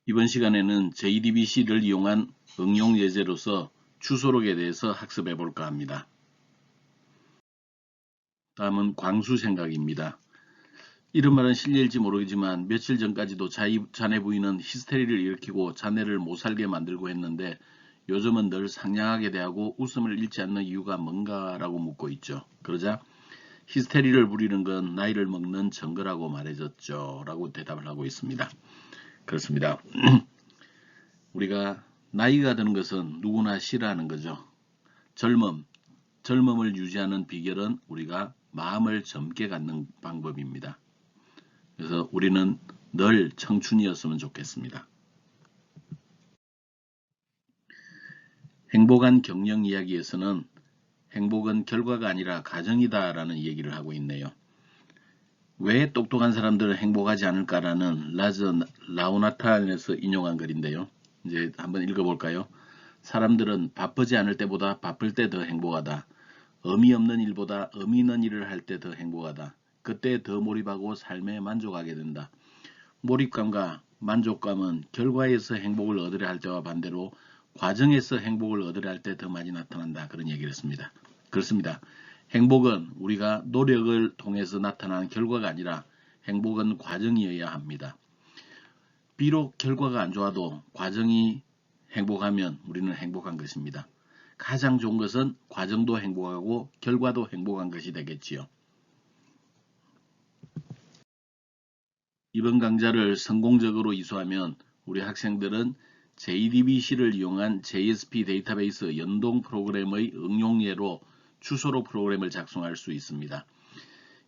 이번 시간에는 JDBC를 이용한 응용 예제로서 추소록에 대해서 학습해 볼까 합니다. 다음은 광수생각입니다. 이런 말은 실례일지 모르지만 며칠 전까지도 자네 부인은 히스테리를 일으키고 자네를 못살게 만들고 했는데 요즘은 늘 상냥하게 대하고 웃음을 잃지 않는 이유가 뭔가라고 묻고 있죠. 그러자 히스테리를 부리는 건 나이를 먹는 증거라고 말해줬죠. 라고 대답을 하고 있습니다. 그렇습니다. 우리가 나이가 드는 것은 누구나 싫어하는 거죠. 젊음을 유지하는 비결은 우리가 마음을 젊게 갖는 방법입니다. 그래서 우리는 늘 청춘이었으면 좋겠습니다. 행복한 경영 이야기에서는 행복은 결과가 아니라 과정이다 라는 얘기를 하고 있네요. 왜 똑똑한 사람들은 행복하지 않을까라는 라저 라우나탄에서 인용한 글인데요. 이제 한번 읽어볼까요? 사람들은 바쁘지 않을 때보다 바쁠 때 더 행복하다. 의미 없는 일보다 의미 있는 일을 할 때 더 행복하다. 그때 더 몰입하고 삶에 만족하게 된다. 몰입감과 만족감은 결과에서 행복을 얻으려 할 때와 반대로 과정에서 행복을 얻으려 할 때 더 많이 나타난다. 그런 얘기를 했습니다. 그렇습니다. 행복은 우리가 노력을 통해서 나타나는 결과가 아니라 행복은 과정이어야 합니다. 비록 결과가 안 좋아도 과정이 행복하면 우리는 행복한 것입니다. 가장 좋은 것은 과정도 행복하고 결과도 행복한 것이 되겠지요. 이번 강좌를 성공적으로 이수하면 우리 학생들은 JDBC를 이용한 JSP 데이터베이스 연동 프로그램의 응용 예로 추소록 프로그램을 작성할 수 있습니다.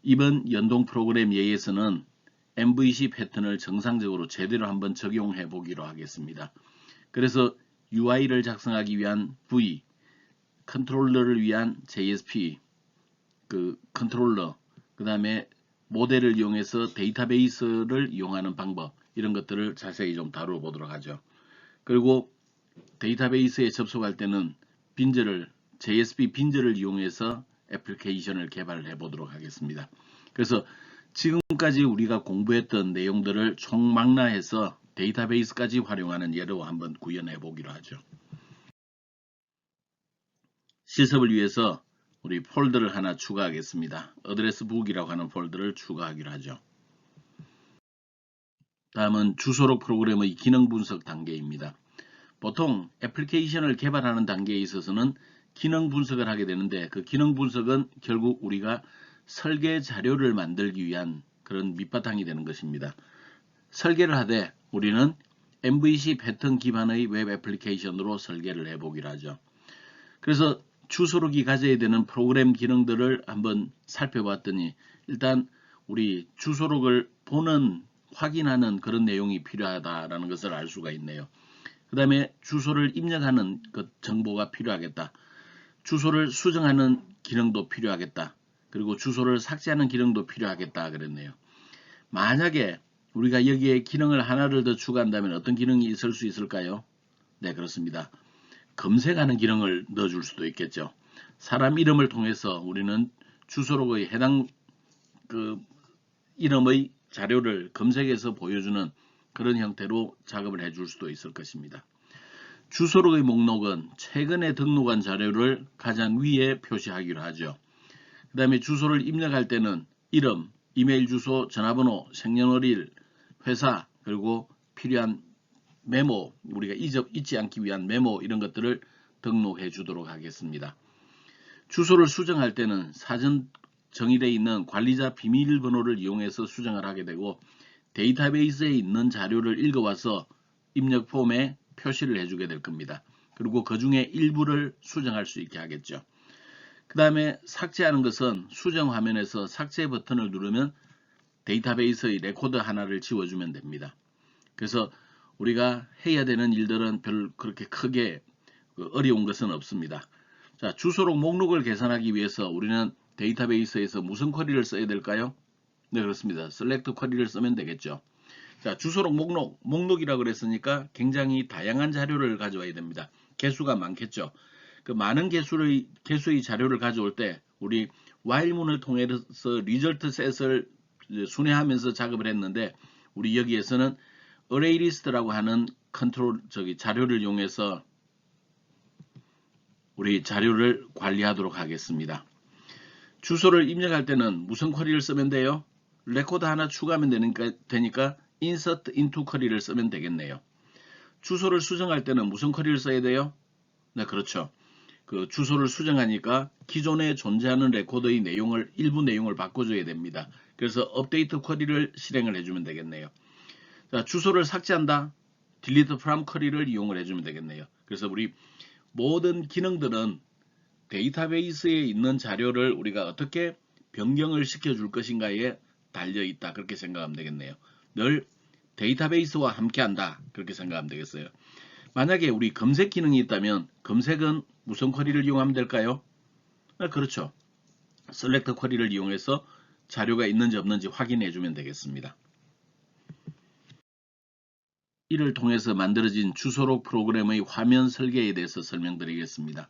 이번 연동 프로그램 예에서는 MVC 패턴을 정상적으로 제대로 한번 적용해 보기로 하겠습니다. 그래서 UI를 작성하기 위한 V, 컨트롤러를 위한 JSP, 컨트롤러, 그 다음에 모델을 이용해서 데이터베이스를 이용하는 방법, 이런 것들을 자세히 좀 다루어 보도록 하죠. 그리고 데이터베이스에 접속할 때는 JSP 빈저를 이용해서 애플리케이션을 개발해 보도록 하겠습니다. 그래서 지금까지 우리가 공부했던 내용들을 총망라해서 데이터베이스까지 활용하는 예로 한번 구현해 보기로 하죠. 실습을 위해서 우리 폴더를 하나 추가하겠습니다. 어드레스 북이라고 하는 폴더를 추가하기로 하죠. 다음은 주소록 프로그램의 기능 분석 단계입니다. 보통 애플리케이션을 개발하는 단계에 있어서는 기능 분석을 하게 되는데 그 기능 분석은 결국 우리가 설계 자료를 만들기 위한 그런 밑바탕이 되는 것입니다. 설계를 하되 우리는 MVC 패턴 기반의 웹 애플리케이션으로 설계를 해보기로 하죠. 그래서 주소록이 가져야 되는 프로그램 기능들을 한번 살펴봤더니 일단 우리 주소록을 확인하는 그런 내용이 필요하다라는 것을 알 수가 있네요. 그 다음에 주소를 입력하는 그 정보가 필요하겠다. 주소를 수정하는 기능도 필요하겠다. 그리고 주소를 삭제하는 기능도 필요하겠다 그랬네요. 만약에 우리가 여기에 기능을 하나를 더 추가한다면 어떤 기능이 있을 수 있을까요? 네, 그렇습니다. 검색하는 기능을 넣어줄 수도 있겠죠. 사람 이름을 통해서 우리는 주소록의 해당 이름의 자료를 검색해서 보여주는 그런 형태로 작업을 해줄 수도 있을 것입니다. 주소록의 목록은 최근에 등록한 자료를 가장 위에 표시하기로 하죠. 그 다음에 주소를 입력할 때는 이름, 이메일 주소, 전화번호, 생년월일, 회사, 그리고 필요한 메모, 우리가 잊지 않기 위한 메모 이런 것들을 등록해 주도록 하겠습니다. 주소를 수정할 때는 사전 정의되어 있는 관리자 비밀번호를 이용해서 수정을 하게 되고 데이터베이스에 있는 자료를 읽어와서 입력 폼에 표시를 해주게 될 겁니다. 그리고 그 중에 일부를 수정할 수 있게 하겠죠. 그 다음에 삭제하는 것은 수정 화면에서 삭제 버튼을 누르면 데이터베이스의 레코드 하나를 지워주면 됩니다. 그래서 우리가 해야 되는 일들은 별 그렇게 크게 어려운 것은 없습니다. 자, 주소록 목록을 계산하기 위해서 우리는 데이터베이스에서 무슨 쿼리를 써야 될까요? 네, 그렇습니다. select 쿼리를 쓰면 되겠죠. 자, 주소록 목록이라고 그랬으니까 굉장히 다양한 자료를 가져와야 됩니다. 개수가 많겠죠. 그 많은 개수의 자료를 가져올 때 우리 while문을 통해서 리절트 셋을 순회하면서 작업을 했는데 우리 여기에서는 array list라고 하는 자료를 이용해서 우리 자료를 관리하도록 하겠습니다. 주소를 입력할 때는 무슨 쿼리를 쓰면 돼요? 레코드 하나 추가하면 되니까 insert into 쿼리를 쓰면 되겠네요. 주소를 수정할 때는 무슨 쿼리를 써야 돼요? 네, 그렇죠. 그 주소를 수정하니까 기존에 존재하는 레코드의 일부 내용을 바꿔줘야 됩니다. 그래서 업데이트 쿼리를 실행을 해주면 되겠네요. 자, 주소를 삭제한다. delete from 쿼리를 이용을 해주면 되겠네요. 그래서 우리 모든 기능들은 데이터베이스에 있는 자료를 우리가 어떻게 변경을 시켜줄 것인가에 달려있다. 그렇게 생각하면 되겠네요. 늘 데이터베이스와 함께한다. 그렇게 생각하면 되겠어요. 만약에 우리 검색 기능이 있다면 검색은 무슨 쿼리를 이용하면 될까요? 그렇죠. select 쿼리를 이용해서 자료가 있는지 없는지 확인해 주면 되겠습니다. 이를 통해서 만들어진 주소록 프로그램의 화면 설계에 대해서 설명드리겠습니다.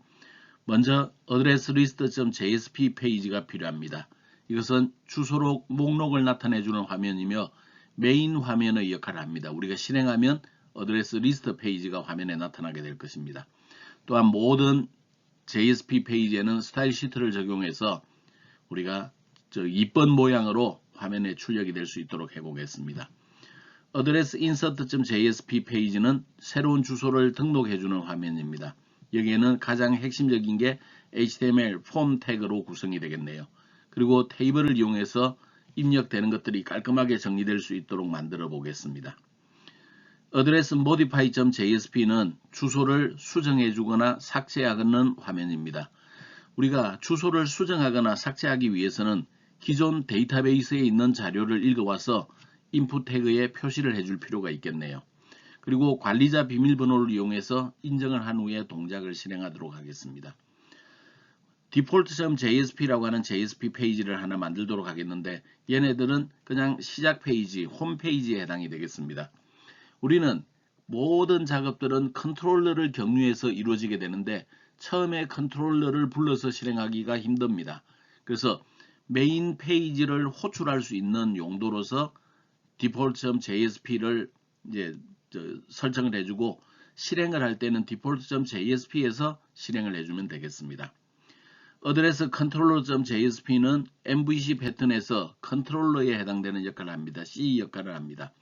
먼저 addresslist.jsp 페이지가 필요합니다. 이것은 주소록 목록을 나타내주는 화면이며 메인 화면의 역할을 합니다. 우리가 실행하면 어드레스 리스트 페이지가 화면에 나타나게 될 것입니다. 또한 모든 JSP 페이지에는 스타일 시트를 적용해서 우리가 이쁜 모양으로 화면에 출력이 될 수 있도록 해보겠습니다. address insert.jsp 페이지는 새로운 주소를 등록해주는 화면입니다. 여기에는 가장 핵심적인 게 HTML 폼 태그로 구성이 되겠네요. 그리고 테이블을 이용해서 입력되는 것들이 깔끔하게 정리될 수 있도록 만들어 보겠습니다. address modify.jsp는 주소를 수정해 주거나 삭제하는 화면입니다. 우리가 주소를 수정하거나 삭제하기 위해서는 기존 데이터베이스에 있는 자료를 읽어와서 인풋 태그에 표시를 해줄 필요가 있겠네요. 그리고 관리자 비밀번호를 이용해서 인정을 한 후에 동작을 실행하도록 하겠습니다. default.jsp라고 하는 JSP 페이지를 하나 만들도록 하겠는데 얘네들은 그냥 시작 페이지, 홈 페이지에 해당이 되겠습니다. 우리는 모든 작업들은 컨트롤러를 경유해서 이루어지게 되는데 처음에 컨트롤러를 불러서 실행하기가 힘듭니다. 그래서 메인 페이지를 호출할 수 있는 용도로서 default.jsp를 이제 설정을 해주고 실행을 할 때는 default.jsp에서 실행을 해주면 되겠습니다. address controller.jsp는 MVC 패턴에서 컨트롤러에 해당되는 역할을 합니다. C 역할을 합니다.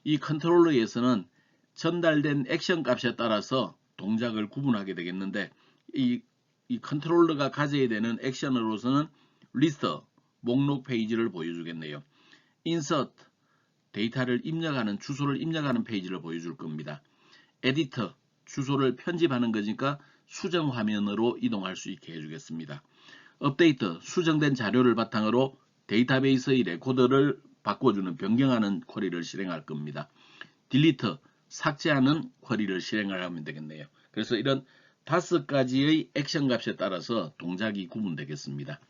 이 컨트롤러에서는 전달된 액션 값에 따라서 동작을 구분하게 되겠는데 이 컨트롤러가 가져야 되는 액션으로서는 리스트, 목록 페이지를 보여주겠네요. insert, 데이터를 입력하는, 주소를 입력하는 페이지를 보여줄 겁니다. 에디터, 주소를 편집하는 거니까 수정 화면으로 이동할 수 있게 해주겠습니다. 업데이트, 수정된 자료를 바탕으로 데이터베이스의 레코드를 바꿔주는, 변경하는 쿼리를 실행할 겁니다. 딜리트, 삭제하는 쿼리를 실행을 하면 되겠네요. 그래서 이런 5가지의 액션 값에 따라서 동작이 구분되겠습니다.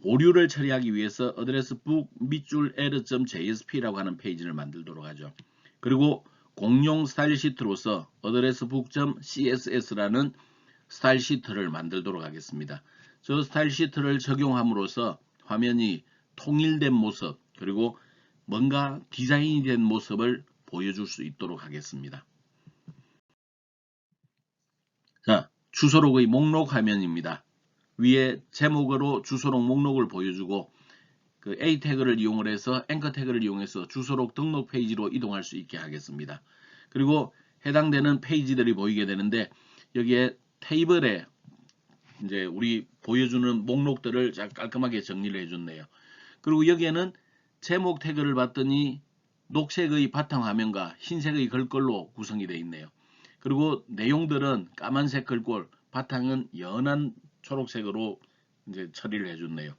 오류를 처리하기 위해서 addressbook 밑줄 error.jsp라고 하는 페이지를 만들도록 하죠. 그리고 공용 스타일 시트로서 addressbook.css라는 스타일 시트를 만들도록 하겠습니다. 저 스타일 시트를 적용함으로써 화면이 통일된 모습 그리고 뭔가 디자인이 된 모습을 보여줄 수 있도록 하겠습니다. 자, 주소록의 목록 화면입니다. 위에 제목으로 주소록 목록을 보여주고 그 A 태그를 이용을 해서 앵커 태그를 이용해서 주소록 등록 페이지로 이동할 수 있게 하겠습니다. 그리고 해당되는 페이지들이 보이게 되는데 여기에 테이블에 이제 우리 보여주는 목록들을 깔끔하게 정리를 해줬네요. 그리고 여기에는 제목 태그를 봤더니 녹색의 바탕화면과 흰색의 글꼴로 구성이 되어 있네요. 그리고 내용들은 까만색 글꼴, 바탕은 연한 초록색으로 이제 처리를 해줬네요.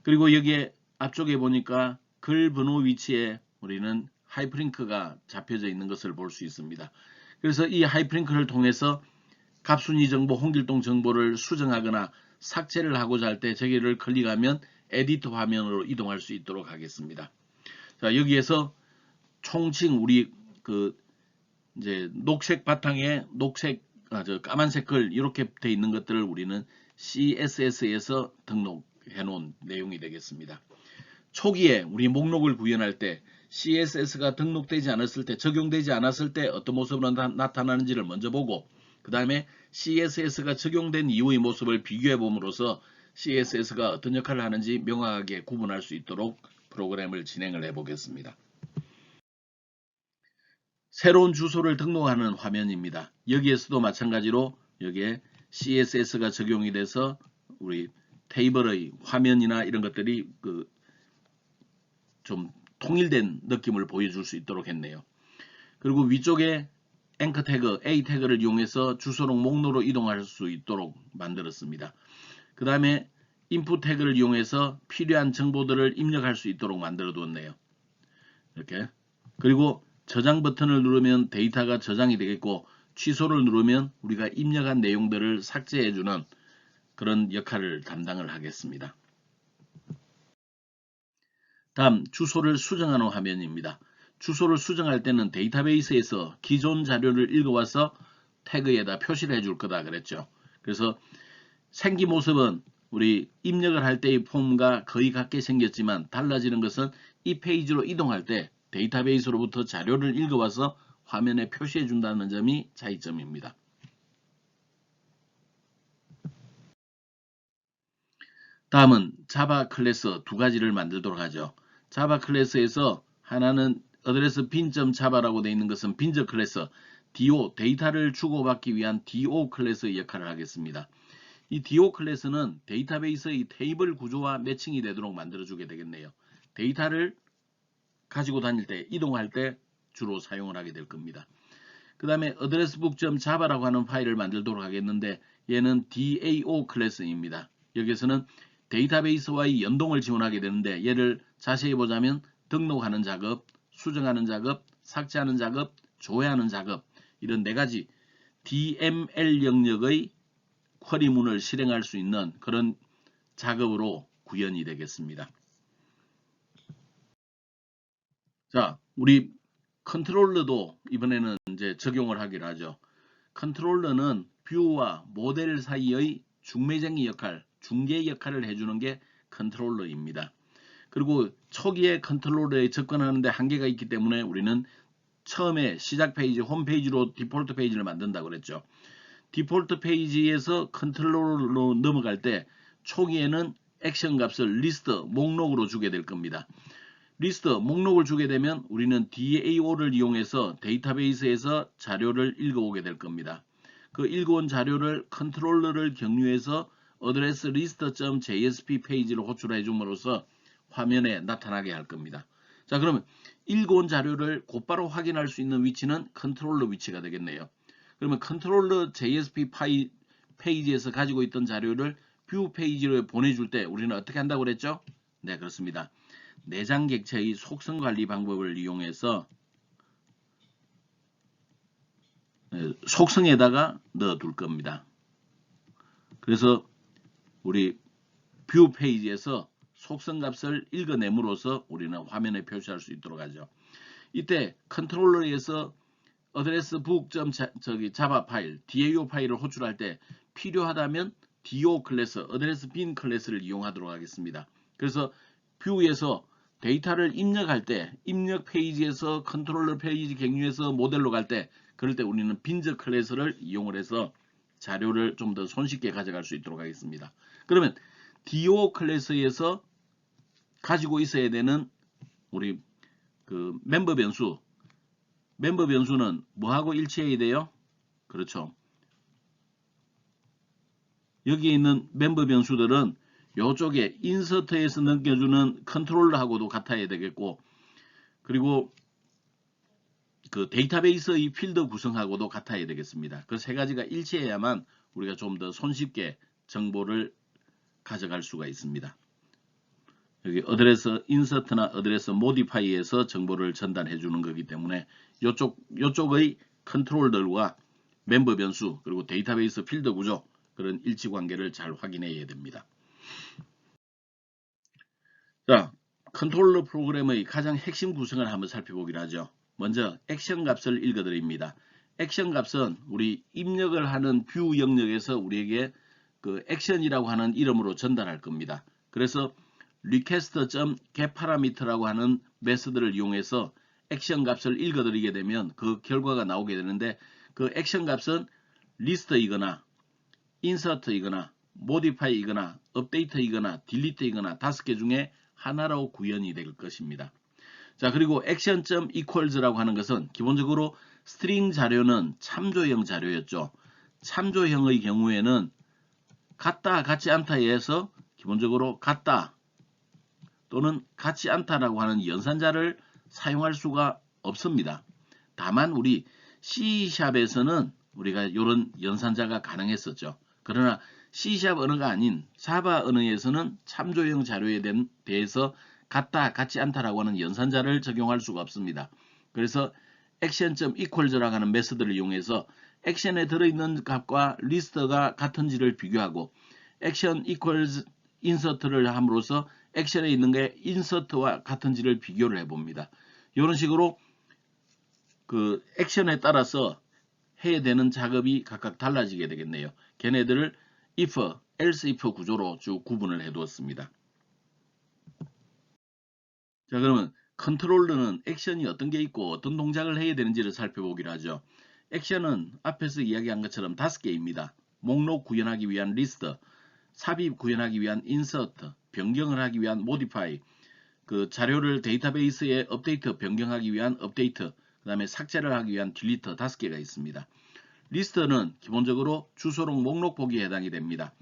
그리고 여기에 앞쪽에 보니까 글 번호 위치에 우리는 하이프링크가 잡혀져 있는 것을 볼 수 있습니다. 그래서 이 하이프링크를 통해서 갑순위 정보, 홍길동 정보를 수정하거나 삭제를 하고자 할 때 저기를 클릭하면 에디터 화면으로 이동할 수 있도록 하겠습니다. 자, 여기에서 총칭 우리 이제 녹색 바탕에 까만색 글 이렇게 돼 있는 것들을 우리는 CSS에서 등록해 놓은 내용이 되겠습니다. 초기에 우리 목록을 구현할 때 CSS가 등록되지 않았을 때, 적용되지 않았을 때 어떤 모습으로 나타나는지를 먼저 보고, 그 다음에 CSS가 적용된 이후의 모습을 비교해 봄으로써 CSS가 어떤 역할을 하는지 명확하게 구분할 수 있도록 프로그램을 진행을 해 보겠습니다. 새로운 주소를 등록하는 화면입니다. 여기에서도 마찬가지로 여기에 CSS가 적용이 돼서 우리 테이블의 화면이나 이런 것들이 좀 통일된 느낌을 보여줄 수 있도록 했네요. 그리고 위쪽에 앵커 태그, A 태그를 이용해서 주소록 목록으로 이동할 수 있도록 만들었습니다. 그 다음에 인풋 태그를 이용해서 필요한 정보들을 입력할 수 있도록 만들어 두었네요. 이렇게. 그리고 저장 버튼을 누르면 데이터가 저장이 되겠고, 취소를 누르면 우리가 입력한 내용들을 삭제해주는 그런 역할을 담당을 하겠습니다. 다음 주소를 수정하는 화면입니다. 주소를 수정할 때는 데이터베이스에서 기존 자료를 읽어와서 태그에다 표시를 해줄 거다 그랬죠. 그래서 생긴 모습은 우리 입력을 할 때의 폼과 거의 같게 생겼지만 달라지는 것은 이 페이지로 이동할 때 데이터베이스로부터 자료를 읽어와서 화면에 표시해 준다는 점이 차이점입니다. 다음은 자바 클래스 두 가지를 만들도록 하죠. 자바 클래스에서 하나는 어드레스 bin.java라고 되어 있는 것은 빈저 클래스, DO, 데이터를 주고받기 위한 DO 클래스의 역할을 하겠습니다. 이 DO 클래스는 데이터베이스의 테이블 구조와 매칭이 되도록 만들어주게 되겠네요. 데이터를 가지고 다닐 때, 이동할 때 주로 사용을 하게 될 겁니다. 그 다음에 addressbook.java라고 하는 파일을 만들도록 하겠는데 얘는 DAO 클래스입니다. 여기서는 데이터베이스와의 연동을 지원하게 되는데 얘를 자세히 보자면 등록하는 작업, 수정하는 작업, 삭제하는 작업, 조회하는 작업 이런 네 가지 DML 영역의 쿼리문을 실행할 수 있는 그런 작업으로 구현이 되겠습니다. 자, 우리 컨트롤러도 이번에는 이제 적용을 하기로 하죠. 컨트롤러는 뷰와 모델 사이의 중매쟁이 역할, 중개 역할을 해주는 게 컨트롤러입니다. 그리고 초기에 컨트롤러에 접근하는데 한계가 있기 때문에 우리는 처음에 시작 페이지, 홈페이지로 디폴트 페이지를 만든다고 그랬죠. 디폴트 페이지에서 컨트롤러로 넘어갈 때 초기에는 액션 값을 리스트, 목록으로 주게 될 겁니다. 리스트, 목록을 주게 되면 우리는 DAO를 이용해서 데이터베이스에서 자료를 읽어오게 될 겁니다. 그 읽어온 자료를 컨트롤러를 경유해서 address list.jsp 페이지로 호출해 줌으로써 화면에 나타나게 할 겁니다. 자, 그러면 읽어온 자료를 곧바로 확인할 수 있는 위치는 컨트롤러 위치가 되겠네요. 그러면 컨트롤러 JSP 페이지에서 가지고 있던 자료를 뷰 페이지로 보내줄 때 우리는 어떻게 한다고 그랬죠? 네, 그렇습니다. 내장 객체의 속성 관리 방법을 이용해서 속성에다가 넣어둘 겁니다. 그래서 우리 뷰 페이지에서 속성 값을 읽어냄으로써 우리는 화면에 표시할 수 있도록 하죠. 이때 컨트롤러에서 address book.java 파일, DAO 파일을 호출할 때 필요하다면 DO 클래스, address bin 클래스를 이용하도록 하겠습니다. 그래서 뷰에서 데이터를 입력할 때 입력 페이지에서 컨트롤러 페이지 경유해서 모델로 갈 때 그럴 때 우리는 빈저 클래스를 이용을 해서 자료를 좀 더 손쉽게 가져갈 수 있도록 하겠습니다. 그러면 DO 클래스에서 가지고 있어야 되는 우리 그 멤버 변수는 뭐하고 일치해야 돼요? 그렇죠. 여기에 있는 멤버 변수들은 이쪽에 인서트에서 넘겨주는 컨트롤러하고도 같아야 되겠고, 그리고 그 데이터베이스의 필드 구성하고도 같아야 되겠습니다. 그 세 가지가 일치해야만 우리가 좀 더 손쉽게 정보를 가져갈 수가 있습니다. 여기 어드레스 인서트나 어드레스 모디파이에서 정보를 전달해 주는 거기 때문에 이쪽의 컨트롤들과 멤버 변수 그리고 데이터베이스 필드 구조 그런 일치 관계를 잘 확인해야 됩니다. 자, 컨트롤러 프로그램의 가장 핵심 구성을 한번 살펴보기로 하죠. 먼저 액션 값을 읽어드립니다. 액션 값은 우리 입력을 하는 뷰 영역에서 우리에게 그 액션이라고 하는 이름으로 전달할 겁니다. 그래서 request.getParameter라고 하는 메서드를 이용해서 액션 값을 읽어드리게 되면 그 결과가 나오게 되는데 그 액션 값은 리스트이거나 인서트이거나 모디파이이거나 업데이트이거나 딜리트이거나 5개 중에 하나로 구현이 될 것입니다. 자, 그리고 action.equals라고 하는 것은 기본적으로 스트링 자료는 참조형 자료였죠. 참조형의 경우에는 같다, 같지 않다에서 기본적으로 같다 또는 같지 않다라고 하는 연산자를 사용할 수가 없습니다. 다만 우리 C샵에서는 우리가 이런 연산자가 가능했었죠. 그러나 C샵 언어가 아닌 자바 언어에서는 참조형 자료에 대해서 같다, 같지 않다라고 하는 연산자를 적용할 수가 없습니다. 그래서 action.equals라고 하는 메서드를 이용해서 액션에 들어있는 값과 리스트가 같은지를 비교하고 action equals insert를 함으로써 액션에 있는 게 insert와 같은지를 비교를 해봅니다. 이런 식으로 그 액션에 따라서 해야 되는 작업이 각각 달라지게 되겠네요. 걔네들을 if, else if 구조로 쭉 구분을 해 두었습니다. 자, 그러면 컨트롤러는 액션이 어떤 게 있고 어떤 동작을 해야 되는지를 살펴보기로 하죠. 액션은 앞에서 이야기한 것처럼 5개입니다. 목록 구현하기 위한 리스트, 삽입 구현하기 위한 인서트, 변경을 하기 위한 모디파이, 그 자료를 데이터베이스에 업데이트, 변경하기 위한 업데이트, 그 다음에 삭제를 하기 위한 딜리트 5개가 있습니다. 리스트는 기본적으로 주소록 목록 보기에 해당이 됩니다.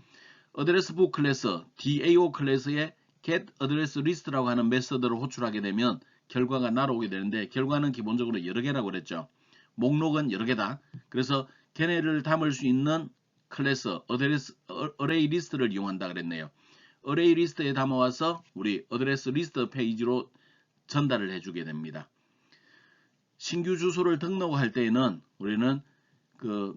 어드레스 북 클래스, DAO 클래스에 get address list라고 하는 메서드를 호출하게 되면 결과가 날아오게 되는데 결과는 기본적으로 여러 개라고 그랬죠. 목록은 여러 개다. 그래서 걔네를 담을 수 있는 클래스, array list를 이용한다 그랬네요. array list에 담아와서 우리 address list 페이지로 전달을 해주게 됩니다. 신규 주소를 등록할 때에는 우리는 그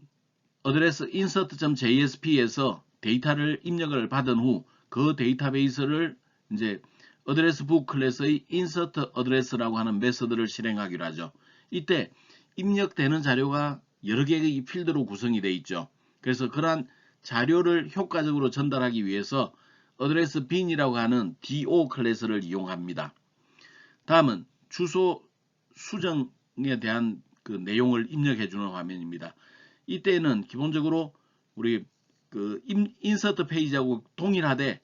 address insert.jsp에서 데이터를 입력을 받은 후 그 데이터베이스를 이제 address book 클래스의 insert address라고 하는 메서드를 실행하기로 하죠. 이때 입력되는 자료가 여러 개의 필드로 구성이 되어 있죠. 그래서 그러한 자료를 효과적으로 전달하기 위해서 address bin이라고 하는 do 클래스를 이용합니다. 다음은 주소 수정에 대한 그 내용을 입력해 주는 화면입니다. 이때는 기본적으로 우리 그 인서트 페이지하고 동일하되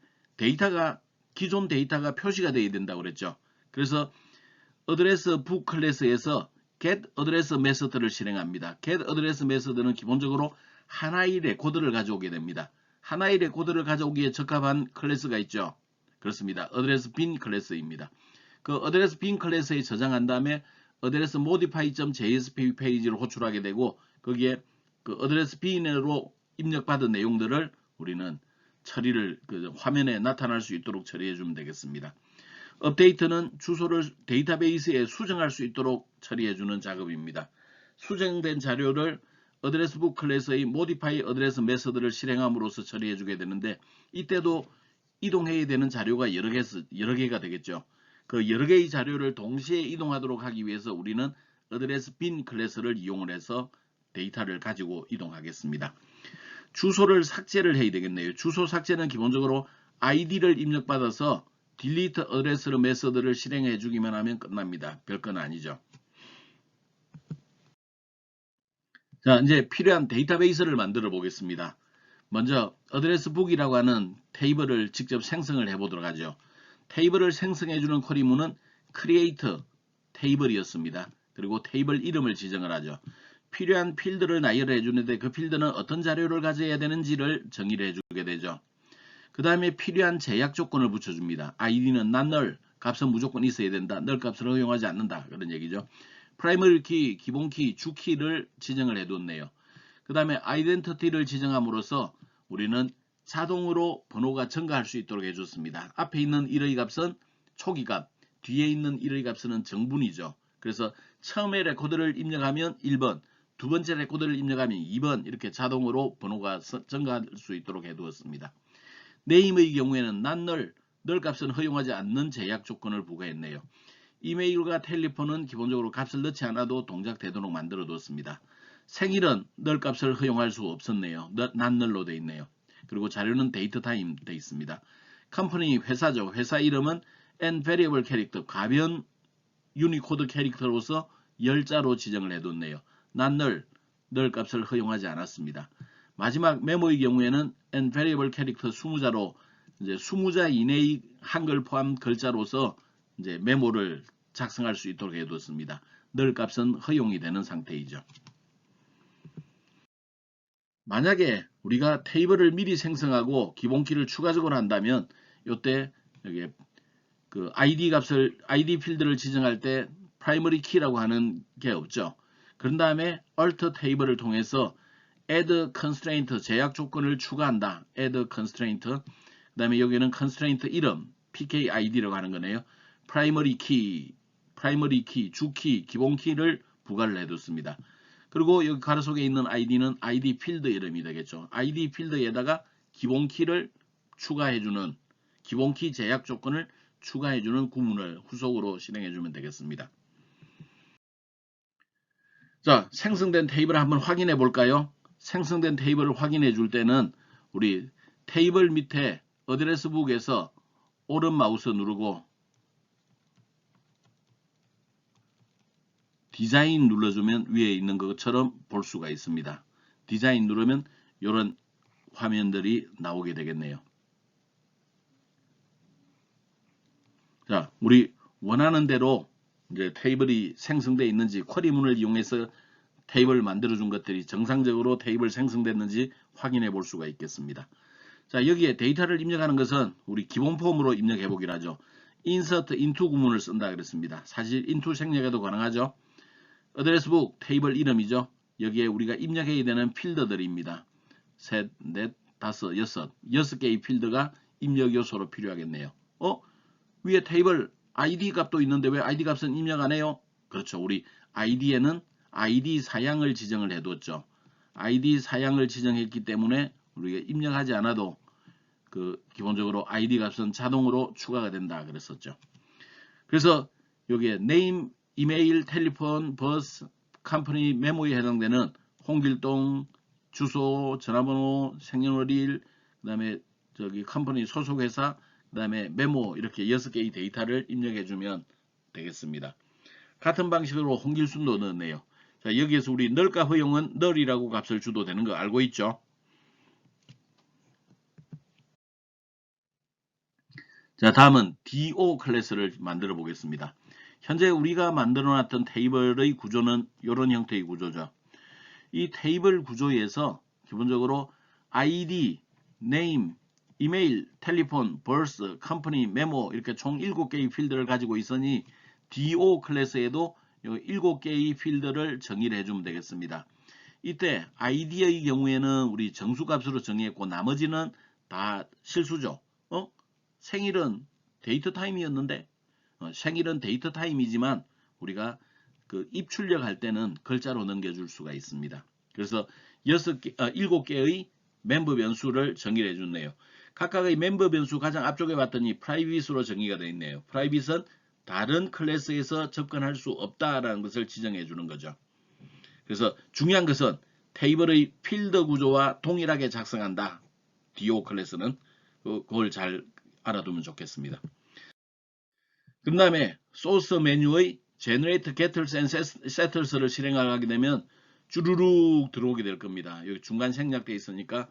기존 데이터가 표시가 되어야 된다고 그랬죠. 그래서 address book 클래스에서 get address 메서드를 실행합니다. get address 메서드는 기본적으로 하나의 레코드를 가져오게 됩니다. 하나의 레코드를 가져오기에 적합한 클래스가 있죠. 그렇습니다. address bin 클래스입니다. 그 address bin 클래스에 저장한 다음에 address modify.jsp 페이지를 호출하게 되고 거기에 그 address bin으로 입력받은 내용들을 우리는 처리를 그 화면에 나타날 수 있도록 처리해 주면 되겠습니다. 업데이트는 주소를 데이터베이스에 수정할 수 있도록 처리해 주는 작업입니다. 수정된 자료를 address book 클래스의 modify address 메서드를 실행함으로써 처리해 주게 되는데 이때도 이동해야 되는 자료가 여러 개가 되겠죠. 그 여러 개의 자료를 동시에 이동하도록 하기 위해서 우리는 address bin 클래스를 이용을 해서 데이터를 가지고 이동하겠습니다. 주소를 삭제를 해야 되겠네요. 주소 삭제는 기본적으로 id를 입력받아서 delete address 메서드를 실행해 주기만 하면 끝납니다. 별건 아니죠. 자, 이제 필요한 데이터베이스를 만들어 보겠습니다. 먼저 address book이라고 하는 테이블을 직접 생성을 해 보도록 하죠. 테이블을 생성해 주는 쿼리문은 create 테이블이었습니다. 그리고 테이블 이름을 지정을 하죠. 필요한 필드를 나열을 해주는데 그 필드는 어떤 자료를 가져야 되는지를 정의를 해주게 되죠. 그 다음에 필요한 제약 조건을 붙여줍니다. id는 not null, 값은 무조건 있어야 된다. null 값을 허용하지 않는다. 그런 얘기죠. primary key, 기본 키, 주 키를 지정을 해뒀네요. 그 다음에 identity를 지정함으로써 우리는 자동으로 번호가 증가할 수 있도록 해줬습니다. 앞에 있는 1의 값은 초기 값, 뒤에 있는 1의 값은 정분이죠. 그래서 처음에 레코드를 입력하면 1번, 두 번째 레코드를 입력하면 2번 이렇게 자동으로 번호가 증가할 수 있도록 해두었습니다. 네임의 경우에는 not null 값은 허용하지 않는 제약 조건을 부과했네요. 이메일과 텔레폰은 기본적으로 값을 넣지 않아도 동작되도록 만들어 두었습니다. 생일은 null 값을 허용할 수 없었네요. not null로 되어 있네요. 그리고 자료는 date time 되어 있습니다. 컴퍼니 회사죠. 회사 이름은 and variable character 가변 유니코드 캐릭터로서 10자로 지정을 해뒀네요. 난 널 값을 허용하지 않았습니다. 마지막 메모의 경우에는 and variable character 20자로 이제 20자 이내의 한글 포함 글자로서 이제 메모를 작성할 수 있도록 해뒀습니다. 널 값은 허용이 되는 상태이죠. 만약에 우리가 테이블을 미리 생성하고 기본키를 추가적으로 한다면 이때 여기 그 ID 필드를 지정할 때 프라이머리 키라고 하는 게 없죠. 그런 다음에 alter table을 통해서 add constraint 제약 조건을 추가한다. add constraint. 그 다음에 여기는 constraint 이름 PKID라고 하는 거네요. 프라이머리 키, 주키, 기본 키를 부과를 해뒀습니다. 그리고 여기 가로 속에 있는 ID는 ID 필드 이름이 되겠죠. ID 필드에다가 기본 키를 추가해주는 기본 키 제약 조건을 추가해주는 구문을 후속으로 실행해주면 되겠습니다. 자, 생성된 테이블을 한번 확인해 볼까요? 생성된 테이블을 확인해 줄 때는 우리 테이블 밑에 어드레스 북에서 오른 마우스 누르고 디자인 눌러주면 위에 있는 것처럼 볼 수가 있습니다. 디자인 누르면 이런 화면들이 나오게 되겠네요. 자, 우리 원하는 대로 이제 테이블이 생성되어 있는지 쿼리문을 이용해서 테이블을 만들어 준 것들이 정상적으로 테이블 생성됐는지 확인해 볼 수가 있겠습니다. 자, 여기에 데이터를 입력하는 것은 우리 기본 폼으로 입력해 보기로 하죠. insert into 구문을 쓴다 그랬습니다. 사실 into 생략해도 가능하죠. 어드레스북 테이블 이름이죠. 여기에 우리가 입력해야 되는 필드들입니다. 셋, 넷, 다섯, 여섯 개의 필드가 입력 요소로 필요하겠네요. 위에 테이블 ID 값도 있는데 왜 ID 값은 입력 안 해요? 그렇죠. 우리 ID에는 ID 사양을 지정을 해뒀죠. ID 사양을 지정했기 때문에 우리가 입력하지 않아도 그 기본적으로 ID 값은 자동으로 추가가 된다 그랬었죠. 그래서 여기에 name, 이메일, 텔레폰, 버스, 컴퍼니 메모에 해당되는 홍길동, 주소, 전화번호, 생년월일, 그 다음에 저기 컴퍼니 소속회사, 그 다음에 메모 이렇게 6개의 데이터를 입력해주면 되겠습니다. 같은 방식으로 홍길순도 넣었네요. 자, 여기에서 우리 널값 허용은 널이라고 값을 줘도 되는 거 알고 있죠? 자, 다음은 DO 클래스를 만들어 보겠습니다. 현재 우리가 만들어 놨던 테이블의 구조는 이런 형태의 구조죠. 이 테이블 구조에서 기본적으로 ID, name, 이메일, 텔레폰, 버스, 컴퍼니, 메모 이렇게 총 7개의 필드를 가지고 있으니 DO 클래스에도 7개의 필드를 정의를 해주면 되겠습니다. 이때 ID의 경우에는 우리 정수값으로 정의했고 나머지는 다 실수죠. 생일은 데이트 타임이었는데 생일은 데이트 타임이지만 우리가 그 입출력할 때는 글자로 넘겨줄 수가 있습니다. 그래서 7개의 멤버 변수를 정의를 해줬네요. 각각의 멤버 변수 가장 앞쪽에 봤더니 프라이빗으로 정의가 되어 있네요. 프라이빗은 다른 클래스에서 접근할 수 없다라는 것을 지정해 주는 거죠. 그래서 중요한 것은 테이블의 필드 구조와 동일하게 작성한다. DO 클래스는 그걸 잘 알아두면 좋겠습니다. 그 다음에 소스 메뉴의 Generate Getters and Setters를 실행하게 되면 주르륵 들어오게 될 겁니다. 여기 중간 생략되어 있으니까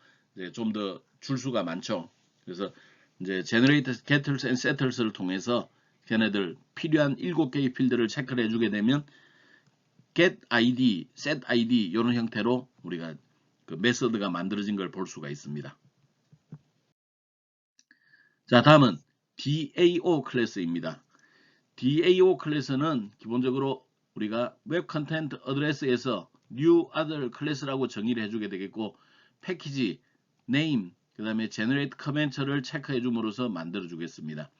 좀 더 줄수가 많죠. 그래서 이제 Generate Getters and Setters를 통해서 걔네들 필요한 7개의 필드를 체크를 해주게 되면 Get ID, Set ID 이런 형태로 우리가 그 메서드가 만들어진 걸 볼 수가 있습니다. 자, 다음은 DAO 클래스입니다. DAO 클래스는 기본적으로 우리가 웹 컨텐트 어드레스에서 new other 클래스라고 정의를 해주게 되겠고 패키지, name, 그 다음에 generate comment를 체크해 줌으로써 만들어 주겠습니다.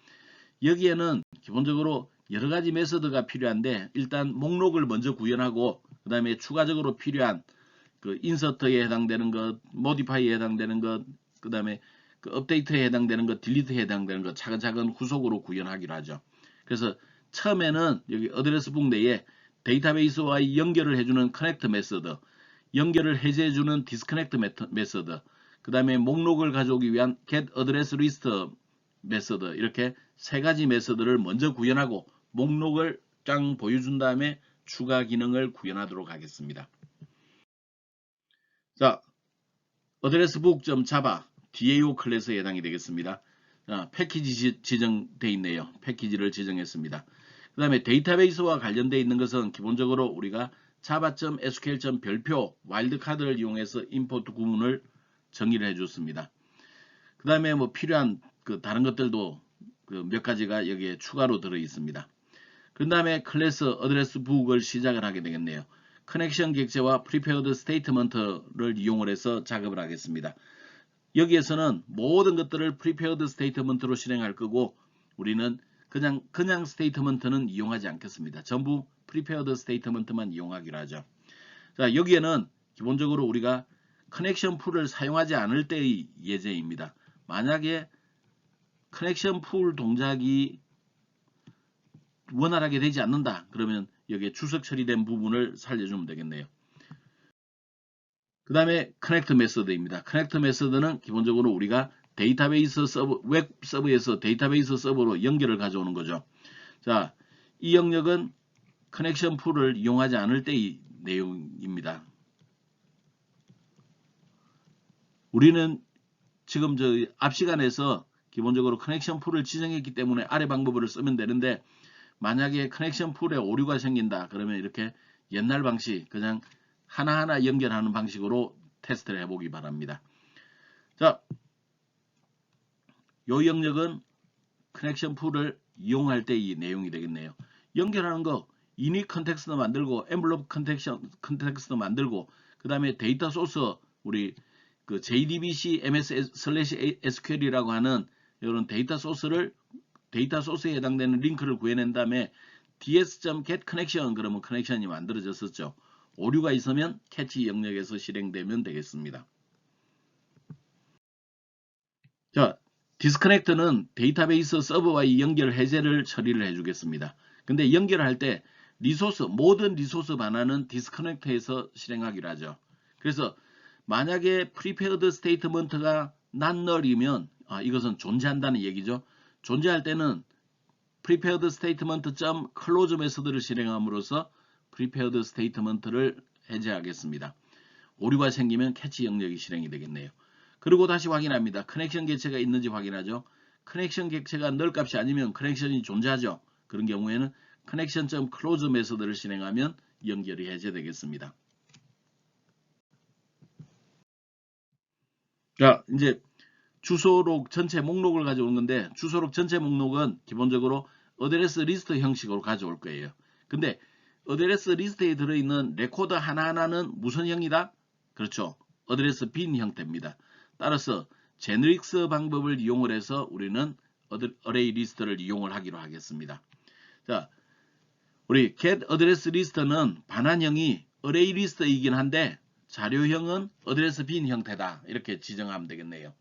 여기에는 기본적으로 여러 가지 메서드가 필요한데 일단 목록을 먼저 구현하고 그 다음에 추가적으로 필요한 그 인서트에 해당되는 것, 모디파이에 해당되는 것, 그 다음에 그 업데이트에 해당되는 것, 딜리트에 해당되는 것 차근차근 후속으로 구현하기로 하죠. 그래서 처음에는 여기 어드레스북 내에 데이터베이스와의 연결을 해주는 커넥트 메서드, 연결을 해제해주는 디스커넥트 메서드, 그 다음에 목록을 가져오기 위한 get address list 메서드 이렇게 세 가지 메서드를 먼저 구현하고 목록을 쫙 보여준 다음에 추가 기능을 구현하도록 하겠습니다. 자, addressbook.java DAO 클래스에 해당이 되겠습니다. 자, 패키지 지정되어 있네요. 패키지를 지정했습니다. 그 다음에 데이터베이스와 관련되어 있는 것은 기본적으로 우리가 java.sql. 별표 와일드카드를 이용해서 임포트 구문을 정의를 해줬습니다. 그 다음에 뭐 필요한 그 다른 것들도 그 몇 가지가 여기에 추가로 들어 있습니다. 그 다음에 클래스 어드레스북을 시작을 하게 되겠네요. 커넥션 객체와 프리페어드 스테이트먼트를 이용을 해서 작업을 하겠습니다. 여기에서는 모든 것들을 프리페어드 스테이트먼트로 실행할 거고 우리는 그냥 스테이트먼트는 이용하지 않겠습니다. 전부 프리페어드 스테이트먼트만 이용하기로 하죠. 자, 여기에는 기본적으로 우리가 커넥션 풀을 사용하지 않을 때의 예제입니다. 만약에 커넥션 풀 동작이 원활하게 되지 않는다. 그러면 여기에 주석 처리된 부분을 살려주면 되겠네요. 그 다음에 커넥트 메서드입니다. 커넥트 메서드는 기본적으로 우리가 데이터베이스 서버, 웹 서버에서 데이터베이스 서버로 연결을 가져오는 거죠. 자, 이 영역은 커넥션 풀을 이용하지 않을 때의 내용입니다. 우리는 지금 앞 시간에서 기본적으로 커넥션 풀을 지정했기 때문에 아래 방법을 쓰면 되는데 만약에 커넥션 풀에 오류가 생긴다 그러면 이렇게 옛날 방식 그냥 하나하나 연결하는 방식으로 테스트를 해보기 바랍니다. 자, 이 영역은 커넥션 풀을 이용할 때 이 내용이 되겠네요. 연결하는 거 이닛 컨텍스트 만들고 엔블롭 컨텍스트 만들고 그 다음에 데이터 소스 우리 그 JDBC MS/SQL이라고 하는 이런 데이터 소스에 해당되는 링크를 구해낸 다음에 ds.getConnection 그러면 커넥션이 만들어졌었죠. 오류가 있으면 캐치 영역에서 실행되면 되겠습니다. 자, 디스커넥트는 데이터베이스 서버와의 연결 해제를 처리를 해주겠습니다. 근데 연결할 때 모든 리소스 반환은 디스커넥트에서 실행하기로 하죠. 그래서 만약에 프리페어드 스테이트먼트가 not null이면 이것은 존재한다는 얘기죠. 존재할 때는 prepared statement.close 메서드를 실행함으로써 prepared statement를 해제하겠습니다. 오류가 생기면 캐치 영역이 실행이 되겠네요. 그리고 다시 확인합니다. 커넥션 객체가 있는지 확인하죠. 커넥션 객체가 null 값이 아니면 커넥션이 존재하죠. 그런 경우에는 connection.close 메서드를 실행하면 연결이 해제되겠습니다. 자, 이제 주소록 전체 목록을 가져오는 건데 주소록 전체 목록은 기본적으로 어드레스 리스트 형식으로 가져올 거예요. 근데 어드레스 리스트에 들어있는 레코드 하나하나는 무슨 형이다? 그렇죠. 어드레스 빈 형태입니다. 따라서 제너릭스 방법을 이용을 해서 우리는 어레이 리스트를 이용을 하기로 하겠습니다. 자, 우리 get address list는 반환형이 어레이 리스트이긴 한데 자료형은 어드레스 빈 형태다. 이렇게 지정하면 되겠네요.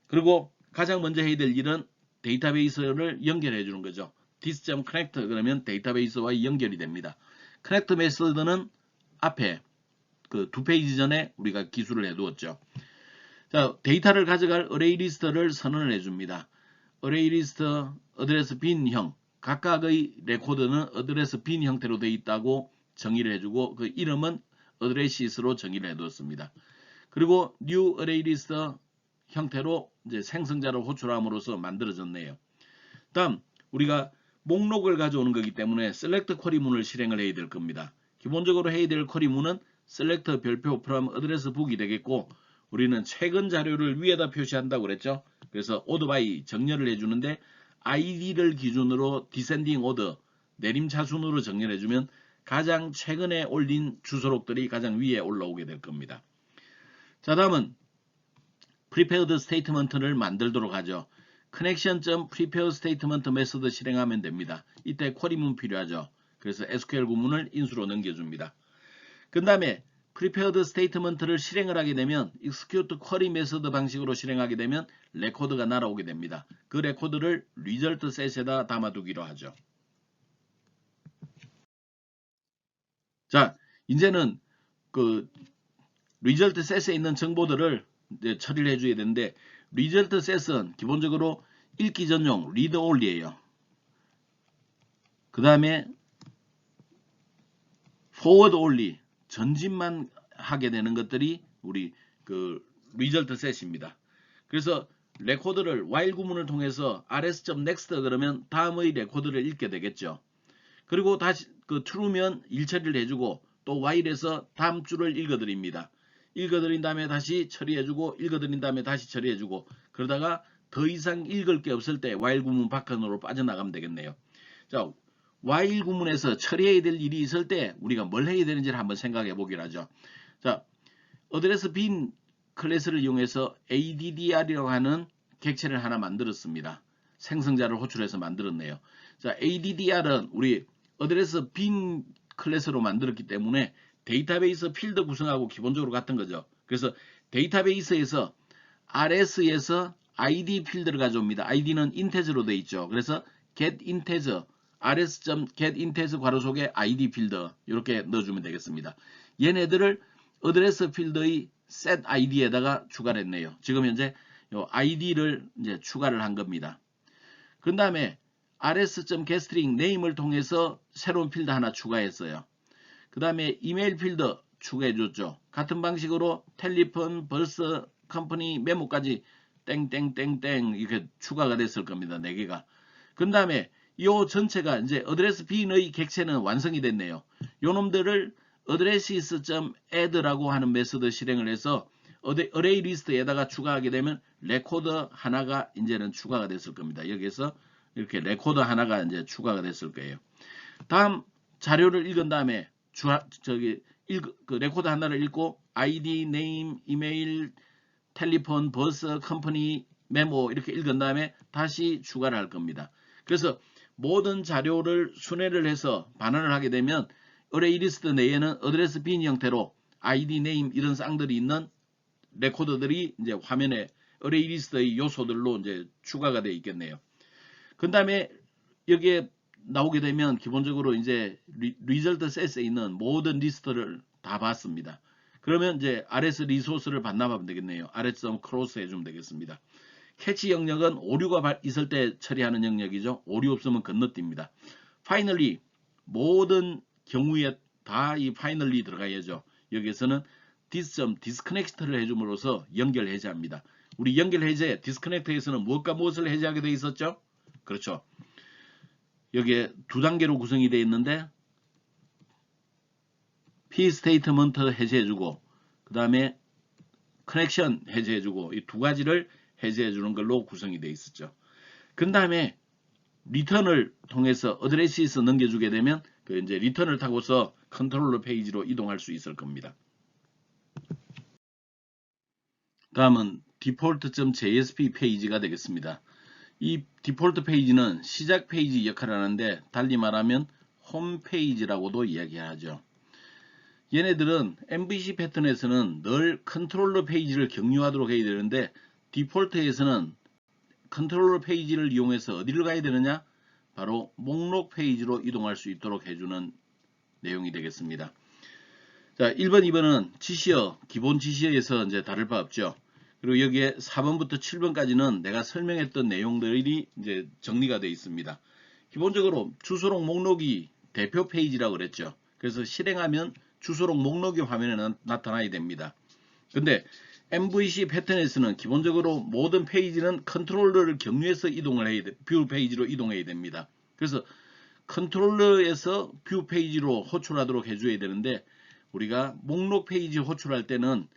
그리고 가장 먼저 해야 될 일은 데이터베이스를 연결해 주는 거죠. dis.connect 그러면 데이터베이스와 연결이 됩니다. connect 메서드는 앞에 그 두 페이지 전에 우리가 기술을 해두었죠. 자, 데이터를 가져갈 어레이 리스트를 선언을 해줍니다. 어레이 리스트 어드레스 빈형 각각의 레코드는 어드레스 빈 형태로 되어 있다고 정의를 해주고 그 이름은 어드레시스로 정의를 해두었습니다. 그리고 new array list 형태로 이제 생성자를 호출함으로써 만들어졌네요. 다음 우리가 목록을 가져오는 거기 때문에 select 쿼리문을 실행을 해야 될 겁니다. 기본적으로 해야 될 쿼리문은 select 별표 from address book이 되겠고 우리는 최근 자료를 위에다 표시한다고 그랬죠. 그래서 order by 정렬을 해주는데 id를 기준으로 descending order 내림 차순으로 정렬해 주면 가장 최근에 올린 주소록들이 가장 위에 올라오게 될 겁니다. 자, 다음은 prepared statement를 만들도록 하죠. connection.prepared statement 메서드 실행하면 됩니다. 이때 쿼리문 필요하죠. 그래서 SQL 구문을 인수로 넘겨줍니다. 그 다음에 prepared statement를 실행을 하게 되면 execute query 메서드 방식으로 실행하게 되면 레코드가 날아오게 됩니다. 그 레코드를 result set에다 담아두기로 하죠. 자, 이제는 그 result set에 있는 정보들을 이제 처리를 해줘야 되는데 result set은 기본적으로 읽기 전용 read only예요. 그 다음에 forward only 전진만 하게 되는 것들이 우리 그 result set입니다. 그래서 레코드를 while 구문을 통해서 rs.next 그러면 다음의 레코드를 읽게 되겠죠. 그리고 다시 그 true면 일 처리를 해주고 또 while에서 다음 줄을 읽어드립니다. 읽어드린 다음에 다시 처리해주고 읽어드린 다음에 다시 처리해주고 그러다가 더 이상 읽을 게 없을 때 while 구문 바깥으로 빠져나가면 되겠네요. 자, while 구문에서 처리해야 될 일이 있을 때 우리가 뭘 해야 되는지를 한번 생각해 보기로 하죠. 자, 어드레스 빈 클래스를 이용해서 addr이라고 하는 객체를 하나 만들었습니다. 생성자를 호출해서 만들었네요. 자, addr은 우리 어드레스 빈 클래스로 만들었기 때문에 데이터베이스 필드 구성하고 기본적으로 같은 거죠. 그래서 데이터베이스에서 rs에서 id 필드를 가져옵니다. id는 인테저로 되어 있죠. 그래서 get integer rs.get integer 괄호 속에 id 필드 이렇게 넣어주면 되겠습니다. 얘네들을 어드레스 필드의 set id에다가 추가를 했네요. 지금 현재 요 id를 이제 추가를 한 겁니다. 그 다음에 rs.getString name을 통해서 새로운 필드 하나 추가했어요. 그 다음에 이메일 필드 추가해줬죠. 같은 방식으로 텔리폰, 벌스, 컴퍼니, 메모까지 땡땡땡땡 이렇게 추가가 됐을 겁니다. 4개가. 그 다음에 이 전체가 이제 어드레스 빈의 객체는 완성이 됐네요. 요 놈들을 addresses.add라고 하는 메소드 실행을 해서 array 리스트에다가 추가하게 되면 레코더 하나가 이제는 추가가 됐을 겁니다. 여기에서 이렇게 레코더 하나가 이제 추가가 됐을 거예요. 다음 자료를 읽은 다음에 그 레코더 하나를 읽고 ID, name, 이메일, 텔리폰, 버스, 컴퍼니, 메모 이렇게 읽은 다음에 다시 추가를 할 겁니다. 그래서 모든 자료를 순회를 해서 반환을 하게 되면 array 리스트 내에는 어드레스 빈 형태로 ID, name 이런 쌍들이 있는 레코더들이 이제 화면에 array 리스트의 요소들로 이제 추가가 되어 있겠네요. 그 다음에 여기에 나오게 되면 기본적으로 이제 result set에 있는 모든 리스트를 다 봤습니다. 그러면 이제 rs 리소스를 반납하면 되겠네요. rs.cross 해주면 되겠습니다. 캐치 영역은 오류가 있을 때 처리하는 영역이죠. 오류 없으면 건너뜁니다. finally 모든 경우에 다 이 finally 들어가야죠. 여기에서는 disconnect를 해줌으로써 연결 해제합니다. 우리 연결 해제 disconnect에서는 무엇과 무엇을 해제하게 되어 있었죠? 그렇죠. 여기에 두 단계로 구성이 되어 있는데 P 스테이트먼트 해제해주고 그 다음에 커넥션 해제해주고 이 두 가지를 해제해주는 걸로 구성이 되어 있었죠. 그 다음에 리턴을 통해서 어드레시스 넘겨주게 되면 그 이제 리턴을 타고서 컨트롤러 페이지로 이동할 수 있을 겁니다. 다음은 default.jsp 페이지가 되겠습니다. 이 디폴트 페이지는 시작 페이지 역할을 하는데 달리 말하면 홈페이지라고도 이야기하죠. 얘네들은 MVC 패턴에서는 늘 컨트롤러 페이지를 경유하도록 해야 되는데 디폴트에서는 컨트롤러 페이지를 이용해서 어디를 가야 되느냐? 바로 목록 페이지로 이동할 수 있도록 해주는 내용이 되겠습니다. 자, 1번, 2번은 지시어, 기본 지시어에서 이제 다를 바 없죠. 그리고 여기에 4번부터 7번까지는 내가 설명했던 내용들이 이제 정리가 되어 있습니다. 기본적으로 주소록 목록이 대표 페이지라고 그랬죠. 그래서 실행하면 주소록 목록이 화면에 나타나야 됩니다. 근데 MVC 패턴에서는 기본적으로 모든 페이지는 컨트롤러를 경유해서 이동을 해야 돼, 뷰 페이지로 이동해야 됩니다. 그래서 컨트롤러에서 뷰 페이지로 호출하도록 해줘야 되는데 우리가 목록 페이지 호출할 때는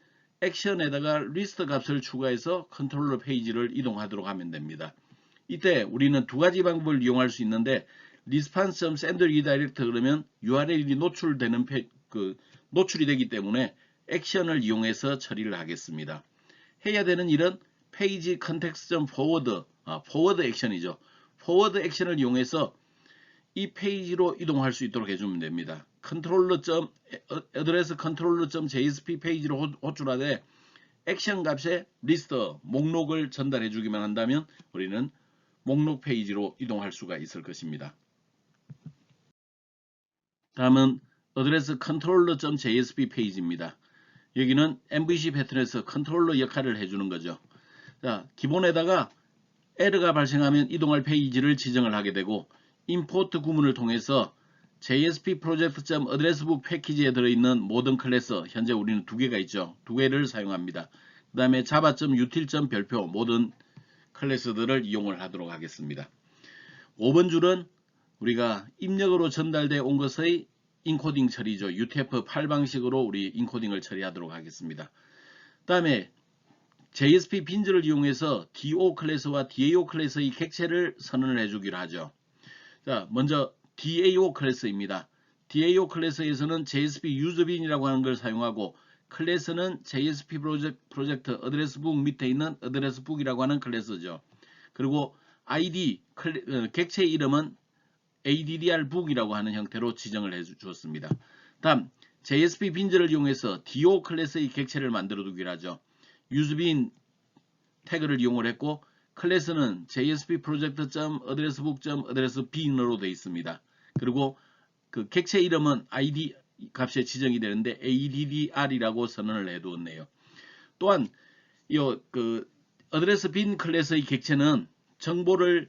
액션에다가 리스트 값을 추가해서 컨트롤러 페이지를 이동하도록 하면 됩니다. 이때 우리는 두 가지 방법을 이용할 수 있는데 response.send redirect 그러면 URL이 노출이 되기 때문에 액션을 이용해서 처리를 하겠습니다. 해야 되는 일은 page context.forward forward 액션이죠. forward 액션을 이용해서 이 페이지로 이동할 수 있도록 해주면 됩니다. address controller.jsp 페이지로 호출하되 액션 값에 리스트 목록을 전달해 주기만 한다면 우리는 목록 페이지로 이동할 수가 있을 것입니다. 다음은 address controller.jsp 페이지입니다. 여기는 MVC 패턴에서 컨트롤러 역할을 해주는 거죠. 자, 기본에다가 에러가 발생하면 이동할 페이지를 지정을 하게 되고 임포트 구문을 통해서 JSP project.addressbook 패키지에 들어있는 모든 클래스, 현재 우리는 두 개가 있죠. 두 개를 사용합니다. 그 다음에 java.util.별표 모든 클래스들을 이용을 하도록 하겠습니다. 5번 줄은 우리가 입력으로 전달되어 온 것의 인코딩 처리죠. UTF-8 방식으로 우리 인코딩을 처리하도록 하겠습니다. 그 다음에 JSP 빈즈를 이용해서 DO 클래스와 DAO 클래스의 객체를 선언을 해주기로 하죠. 자, 먼저 DAO 클래스입니다. DAO 클래스에서는 JSP useBin이라고 하는 걸 사용하고 클래스는 JSP 프로젝트 어드레스북 밑에 있는 어드레스북이라고 하는 클래스죠. 그리고 ID 객체 이름은 addrbook이라고 하는 형태로 지정을 해 주었습니다. 다음 JSP 빈즈를 이용해서 DO 클래스의 객체를 만들어 두기로 하죠. useBin 태그를 이용을 했고 클래스는 JSP project.addressbook.addressbin으로 되어 있습니다. 그리고 그 객체 이름은 id 값에 지정이 되는데 addr이라고 선언을 해 두었네요. 또한 이 addressbin 클래스의 객체는 정보를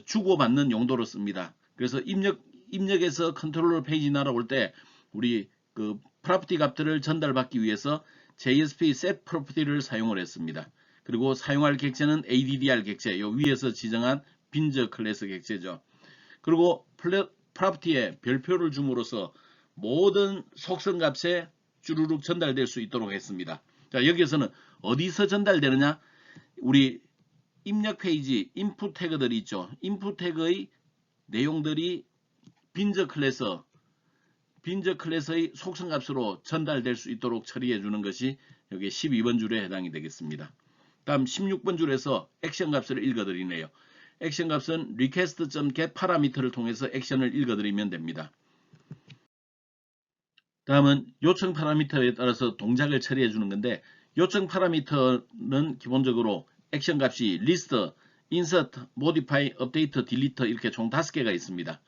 주고받는 용도로 씁니다. 그래서 입력에서 컨트롤러 페이지 날아올 때 우리 그 프로퍼티 값들을 전달받기 위해서 JSP set property를 사용을 했습니다. 그리고 사용할 객체는 addr 객체, 요 위에서 지정한 빈즈 클래스 객체죠. 그리고 프로퍼티에 별표를 줌으로써 모든 속성 값에 주르륵 전달될 수 있도록 했습니다. 자, 여기에서는 어디서 전달되느냐? 우리 입력 페이지 인풋 태그들이 있죠. 인풋 태그의 내용들이 빈즈 클래스의 속성 값으로 전달될 수 있도록 처리해 주는 것이 여기 12번 줄에 해당이 되겠습니다. 다음 16번 줄에서 액션 값을 읽어드리네요. 액션 값은 request.get 파라미터를 통해서 액션을 읽어드리면 됩니다. 다음은 요청 파라미터에 따라서 동작을 처리해 주는 건데 요청 파라미터는 기본적으로 액션 값이 list, insert, modify, update, delete 이렇게 총 5개가 있습니다.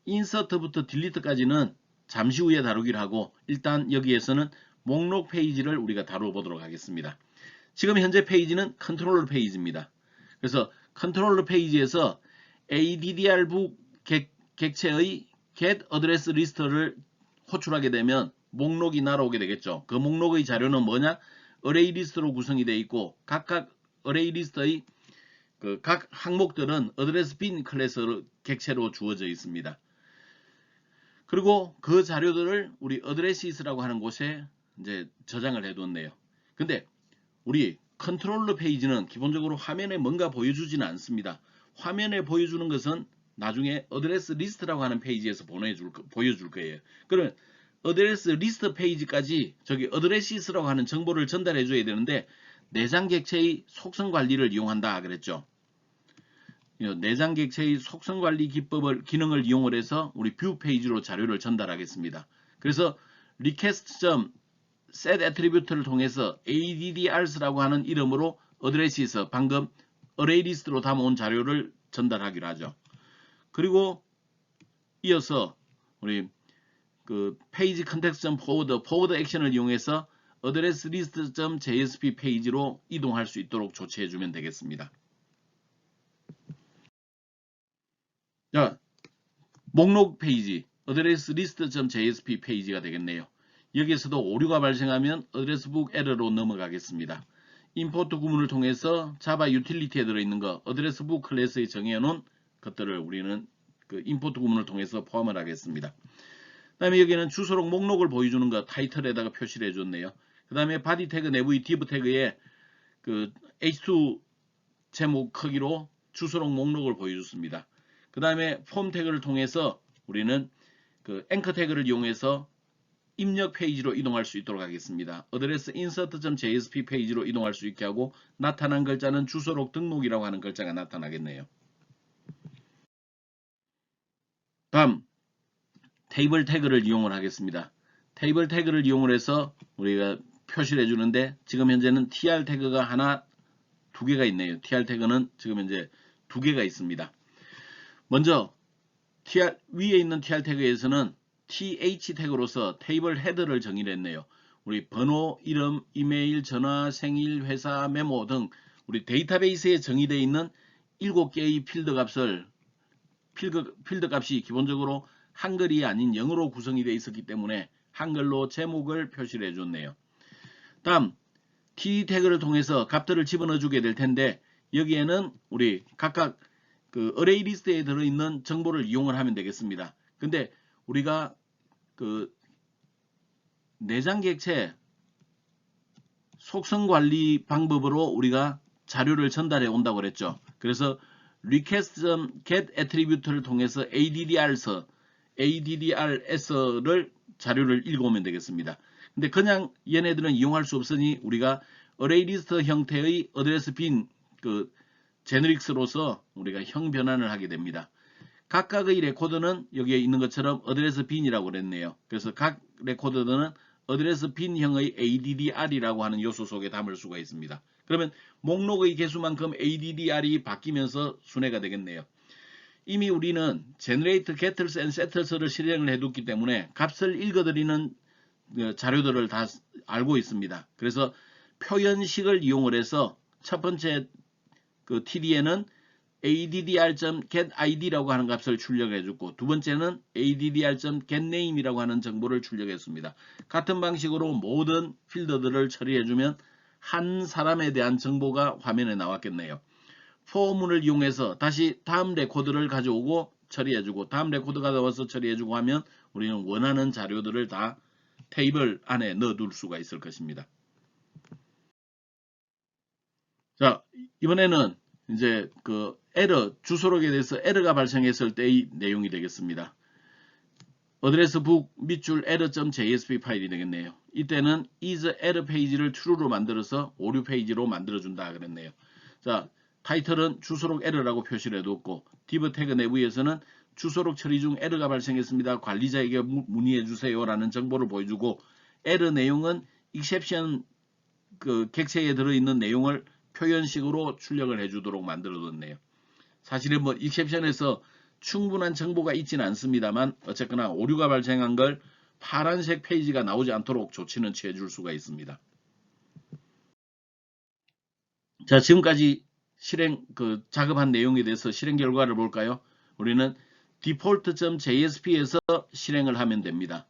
insert부터 delete까지는 잠시 후에 다루기로 하고 일단 여기에서는 목록 페이지를 우리가 다뤄보도록 하겠습니다. 지금 현재 페이지는 컨트롤러 페이지입니다. 그래서 컨트롤러 페이지에서 addrbook 객체의 get address list를 호출하게 되면 목록이 날아오게 되겠죠. 그 목록의 자료는 뭐냐? array list로 구성이 되어 있고 각각 array list의 각 항목들은 address bin 클래스 객체로 주어져 있습니다. 그리고 그 자료들을 우리 addresses라고 하는 곳에 이제 저장을 해뒀네요. 근데 우리 컨트롤러 페이지는 기본적으로 화면에 뭔가 보여주지는 않습니다. 화면에 보여주는 것은 나중에 어드레스 리스트라고 하는 페이지에서 보여줄 거예요. 그러면 어드레스 리스트 페이지까지 저기 어드레시스라고 하는 정보를 전달해 줘야 되는데 내장 객체의 속성 관리를 이용한다 그랬죠. 내장 객체의 속성 관리 기능을 이용을 해서 우리 뷰 페이지로 자료를 전달하겠습니다. 그래서 request.set attribute를 통해서 addrs라고 하는 이름으로 어드레시스 방금 array list로 담아온 자료를 전달하기로 하죠. 그리고 이어서 우리 그 페이지 context.forward 액션을 이용해서 address list.jsp 페이지로 이동할 수 있도록 조치해 주면 되겠습니다. 자, 목록 페이지 address list.jsp 페이지가 되겠네요. 여기에서도 오류가 발생하면 addressbook error로 넘어가겠습니다. 임포트 구문을 통해서 자바 유틸리티에 들어있는 거 addressbook 클래스에 정해놓은 것들을 우리는 그 임포트 구문을 통해서 포함을 하겠습니다. 그 다음에 여기는 주소록 목록을 보여주는 거 타이틀에다가 표시를 해줬네요. 그 다음에 바디 태그 내부의 div 태그에 그 h2 제목 크기로 주소록 목록을 보여줬습니다. 그 다음에 폼 태그를 통해서 우리는 그 앵커 태그를 이용해서 입력 페이지로 이동할 수 있도록 하겠습니다. address insert.jsp 페이지로 이동할 수 있게 하고 나타난 글자는 주소록 등록이라고 하는 글자가 나타나겠네요. 다음 테이블 태그를 이용을 하겠습니다. 테이블 태그를 이용을 해서 우리가 표시를 해주는데 지금 현재는 tr 태그가 두 개가 있네요. tr 태그는 지금 현재 두 개가 있습니다. 먼저 위에 있는 tr 태그에서는 th 태그로서 테이블 헤드를 정의를 했네요. 우리 번호, 이름, 이메일, 전화, 생일, 회사, 메모 등 우리 데이터베이스에 정의되어 있는 7개의 필드 값이 기본적으로 한글이 아닌 영어로 구성이 되어 있었기 때문에 한글로 제목을 표시를 해줬네요. 다음 TD 태그를 통해서 값들을 집어넣어 주게 될 텐데 여기에는 우리 각각 그 어레이 리스트에 들어있는 정보를 이용을 하면 되겠습니다. 근데 우리가 그 내장 객체 속성 관리 방법으로 우리가 자료를 전달해 온다고 그랬죠. 그래서 request.get attribute를 통해서 addrs를 자료를 읽어오면 되겠습니다. 근데 그냥 얘네들은 이용할 수 없으니 우리가 array list 형태의 어드레스 빈 그 제너릭스로서 우리가 형 변환을 하게 됩니다. 각각의 레코드는 여기에 있는 것처럼 어드레스 빈이라고 그랬네요. 그래서 각 레코드는 어드레스 빈형의 addr이라고 하는 요소 속에 담을 수가 있습니다. 그러면 목록의 개수만큼 addr이 바뀌면서 순회가 되겠네요. 이미 우리는 generate getters and setters를 실행을 해뒀기 때문에 값을 읽어드리는 자료들을 다 알고 있습니다. 그래서 표현식을 이용을 해서 첫 번째 그 TD에는 addr.getid라고 하는 값을 출력해주고 두 번째는 addr.getName이라고 하는 정보를 출력했습니다. 같은 방식으로 모든 필드들을 처리해주면 한 사람에 대한 정보가 화면에 나왔겠네요. for문을 이용해서 다시 다음 레코드를 가져오고 처리해주고 다음 레코드가 나와서 처리해주고 하면 우리는 원하는 자료들을 다 테이블 안에 넣어둘 수가 있을 것입니다. 자, 이번에는 이제 그 에러, 주소록에 대해서 에러가 발생했을 때의 내용이 되겠습니다. 어드레스 북 밑줄 error.jsp 파일이 되겠네요. 이때는 is error 페이지를 true로 만들어서 오류 페이지로 만들어준다 그랬네요. 자, 타이틀은 주소록 에러라고 표시를 해뒀고 div 태그 내부에서는 주소록 처리 중 에러가 발생했습니다. 관리자에게 문의해 주세요라는 정보를 보여주고 에러 내용은 exception 그 객체에 들어있는 내용을 표현식으로 출력을 해주도록 만들어뒀네요. 사실은 뭐 exception에서 충분한 정보가 있지는 않습니다만 어쨌거나 오류가 발생한 걸 파란색 페이지가 나오지 않도록 조치는 취해줄 수가 있습니다. 자, 지금까지 실행 작업한 내용에 대해서 실행 결과를 볼까요? 우리는 default.jsp에서 실행을 하면 됩니다.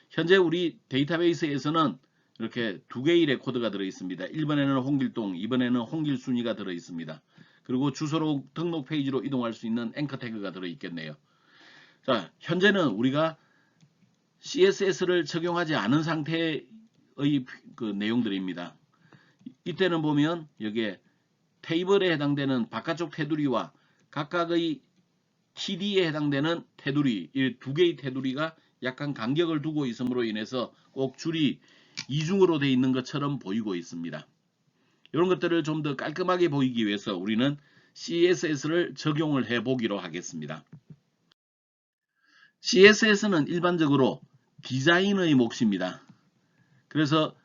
현재 우리 데이터베이스에서는 이렇게 두 개의 레코드가 들어 있습니다. 1번에는 홍길동, 2번에는 홍길순이가 들어 있습니다. 그리고 주소록 등록 페이지로 이동할 수 있는 앵커 태그가 들어 있겠네요. 자, 현재는 우리가 CSS를 적용하지 않은 상태의 그 내용들입니다. 이때는 보면 여기에 테이블에 해당되는 바깥쪽 테두리와 각각의 TD에 해당되는 테두리, 이 두 개의 테두리가 약간 간격을 두고 있음으로 인해서 꼭 줄이 이중으로 되어 있는 것처럼 보이고 있습니다. 이런 것들을 좀 더 깔끔하게 보이기 위해서 우리는 CSS를 적용을 해 보기로 하겠습니다. CSS는 일반적으로 디자인의 몫입니다. 그래서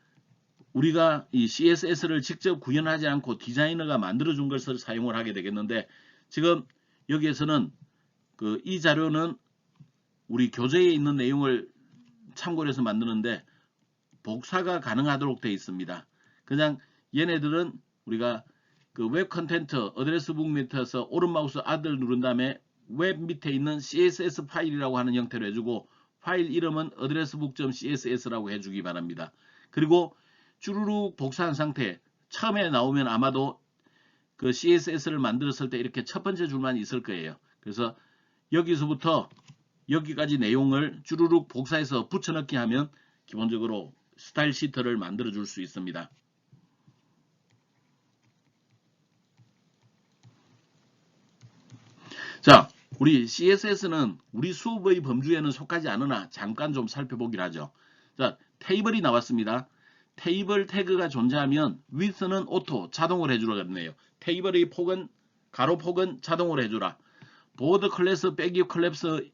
우리가 이 CSS를 직접 구현하지 않고 디자이너가 만들어준 것을 사용을 하게 되겠는데 지금 여기에서는 이 자료는 우리 교재에 있는 내용을 참고를 해서 만드는데 복사가 가능하도록 되어 있습니다. 그냥 얘네들은 우리가 그 웹 컨텐트 어드레스 북 밑에서 오른 마우스 R을 누른 다음에 웹 밑에 있는 CSS 파일이라고 하는 형태로 해주고 파일 이름은 addressbook.css라고 해주기 바랍니다. 그리고 주르륵 복사한 상태 처음에 나오면 아마도 그 CSS를 만들었을 때 이렇게 첫 번째 줄만 있을 거예요. 그래서 여기서부터 여기까지 내용을 주르륵 복사해서 붙여넣기 하면 기본적으로 스타일 시트를 만들어 줄 수 있습니다. 자, 우리 CSS는 우리 수업의 범주에는 속하지 않으나 잠깐 좀 살펴보기로 하죠. 자, 테이블이 나왔습니다. 테이블 태그가 존재하면 width는 오토 자동으로 해주라 그랬네요. 테이블의 폭은 가로폭은 자동으로 해주라. 보드 클래스 빼기 컬랩스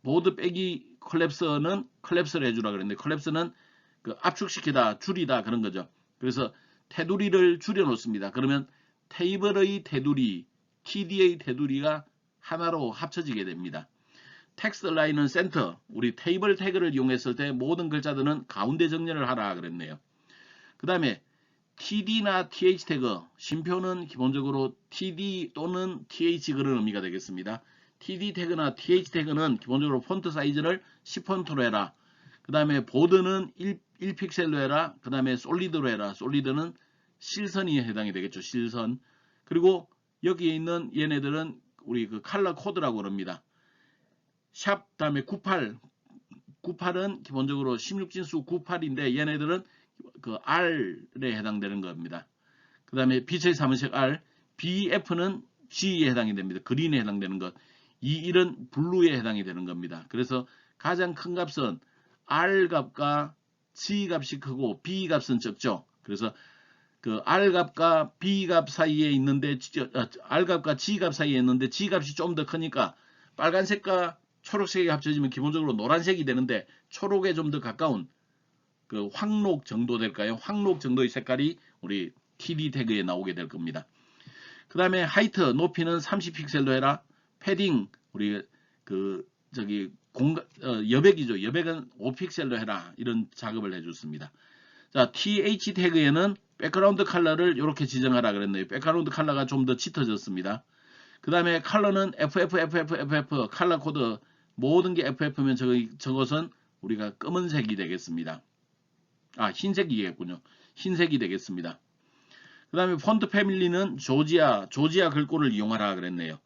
보드 빼기 컬랩스는 컬랩스를 해주라 그랬는데 컬랩스는 그 압축시키다 줄이다 그런 거죠. 그래서 테두리를 줄여 놓습니다. 그러면 테이블의 테두리 TD의 테두리가 하나로 합쳐지게 됩니다. 텍스트 라인은 센터, 우리 테이블 태그를 이용했을 때 모든 글자들은 가운데 정렬을 하라 그랬네요. 그 다음에 TD나 TH 태그, 쉼표는 기본적으로 TD 또는 TH 그런 의미가 되겠습니다. TD 태그나 TH 태그는 기본적으로 폰트 사이즈를 10폰트로 해라. 그 다음에 보드는 1픽셀로 해라. 그 다음에 솔리드로 해라. 솔리드는 실선이 해당이 되겠죠. 실선. 그리고 여기에 있는 얘네들은 우리 그 컬러 코드라고 그럽니다. 샵 다음에 98은 기본적으로 16진수 98인데 얘네들은 그 R에 해당되는 겁니다. 그 다음에 빛의 사문색 R, BF는 G에 해당이 됩니다. 그린에 해당되는 것. 21은 블루에 해당이 되는 겁니다. 그래서 가장 큰 값은 R 값과 G 값이 크고 B 값은 적죠. 그래서 그 R 값과 B 값 사이에 있는데 R 값과 G 값 사이에 있는데 G 값이 좀 더 크니까 빨간색과 초록색이 합쳐지면 기본적으로 노란색이 되는데 초록에 좀 더 가까운 그 황록 정도 될까요? 황록 정도의 색깔이 우리 TD 태그에 나오게 될 겁니다. 그 다음에 하이트 높이는 30픽셀로 해라. 패딩 우리 그 저기 여백이죠. 여백은 5픽셀로 해라. 이런 작업을 해줬습니다. 자, TH 태그에는 백그라운드 컬러를 이렇게 지정하라 그랬네요. 백그라운드 컬러가 좀 더 짙어졌습니다. 그 다음에 컬러는 FF 컬러 코드 모든 게 FF면 저것은 우리가 검은색이 되겠습니다. 아, 흰색이겠군요. 흰색이 되겠습니다. 그 다음에 폰트 패밀리는 조지아 글꼴을 이용하라 그랬네요.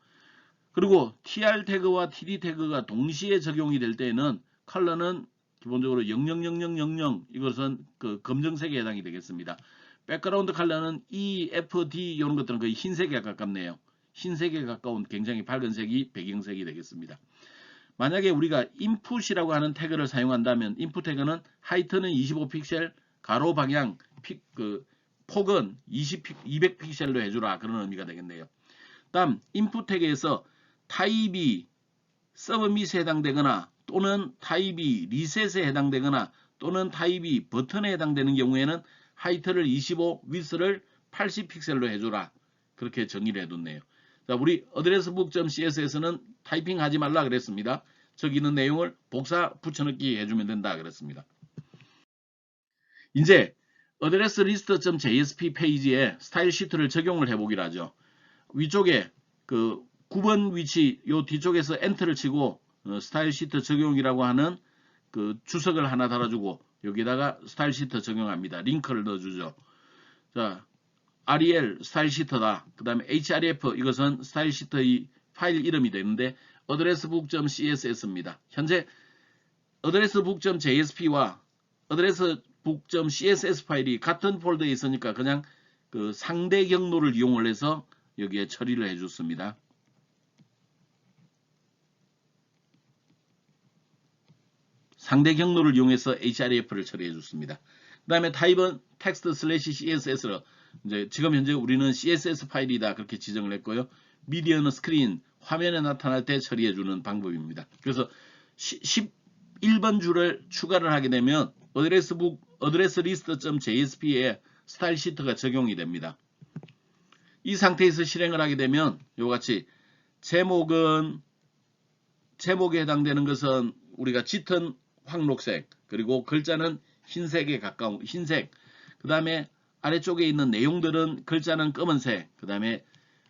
그리고 TR 태그와 TD 태그가 동시에 적용이 될 때에는 컬러는 기본적으로 000000 이것은 그 검정색에 해당이 되겠습니다. 백그라운드 컬러는 E, F, D 이런 것들은 거의 흰색에 가깝네요. 흰색에 가까운 굉장히 밝은 색이 배경색이 되겠습니다. 만약에 우리가 인풋이라고 하는 태그를 사용한다면 인풋 태그는 하이트는 25픽셀, 가로 방향, 폭은 200픽셀로 해주라 그런 의미가 되겠네요. 다음 인풋 태그에서 타입이 서브밋에 해당되거나 또는 타입이 리셋에 해당되거나 또는 타입이 버튼에 해당되는 경우에는 하이트를 25, 위스를 80픽셀로 해주라 그렇게 정의를 해뒀네요. 자, 우리 addressbook.css는 타이핑 하지 말라 그랬습니다. 저기 있는 내용을 복사 붙여넣기 해주면 된다 그랬습니다. 이제 addresslist.jsp 페이지에 스타일 시트를 적용을 해보기로 하죠. 위쪽에 그 9번 위치 요 뒤쪽에서 엔터를 치고 스타일 시트 적용이라고 하는 그 주석을 하나 달아주고 여기다가 스타일 시트 적용합니다. 링크를 넣어주죠. 자, rel 스타일 시트다. 그 다음에 href 이것은 스타일 시트의 파일 이름이 되는데 addressbook.css입니다. 현재 addressbook.jsp와 addressbook.css 파일이 같은 폴더에 있으니까 그냥 그 상대 경로를 이용을 해서 여기에 처리를 해줬습니다. 상대 경로를 이용해서 href를 처리해 줬습니다. 그 다음에 타입은 text/css로 이제 지금 현재 우리는 css 파일이다 그렇게 지정을 했고요. 미디어는 스크린 화면에 나타날 때 처리해 주는 방법입니다. 그래서 11번 줄을 추가를 하게 되면 addresslist.jsp에 스타일 시트가 적용이 됩니다. 이 상태에서 실행을 하게 되면 이같이 제목에 해당되는 것은 우리가 짙은 황록색 그리고 글자는 흰색에 가까운 흰색 그 다음에 아래쪽에 있는 내용들은 글자는 검은색 그 다음에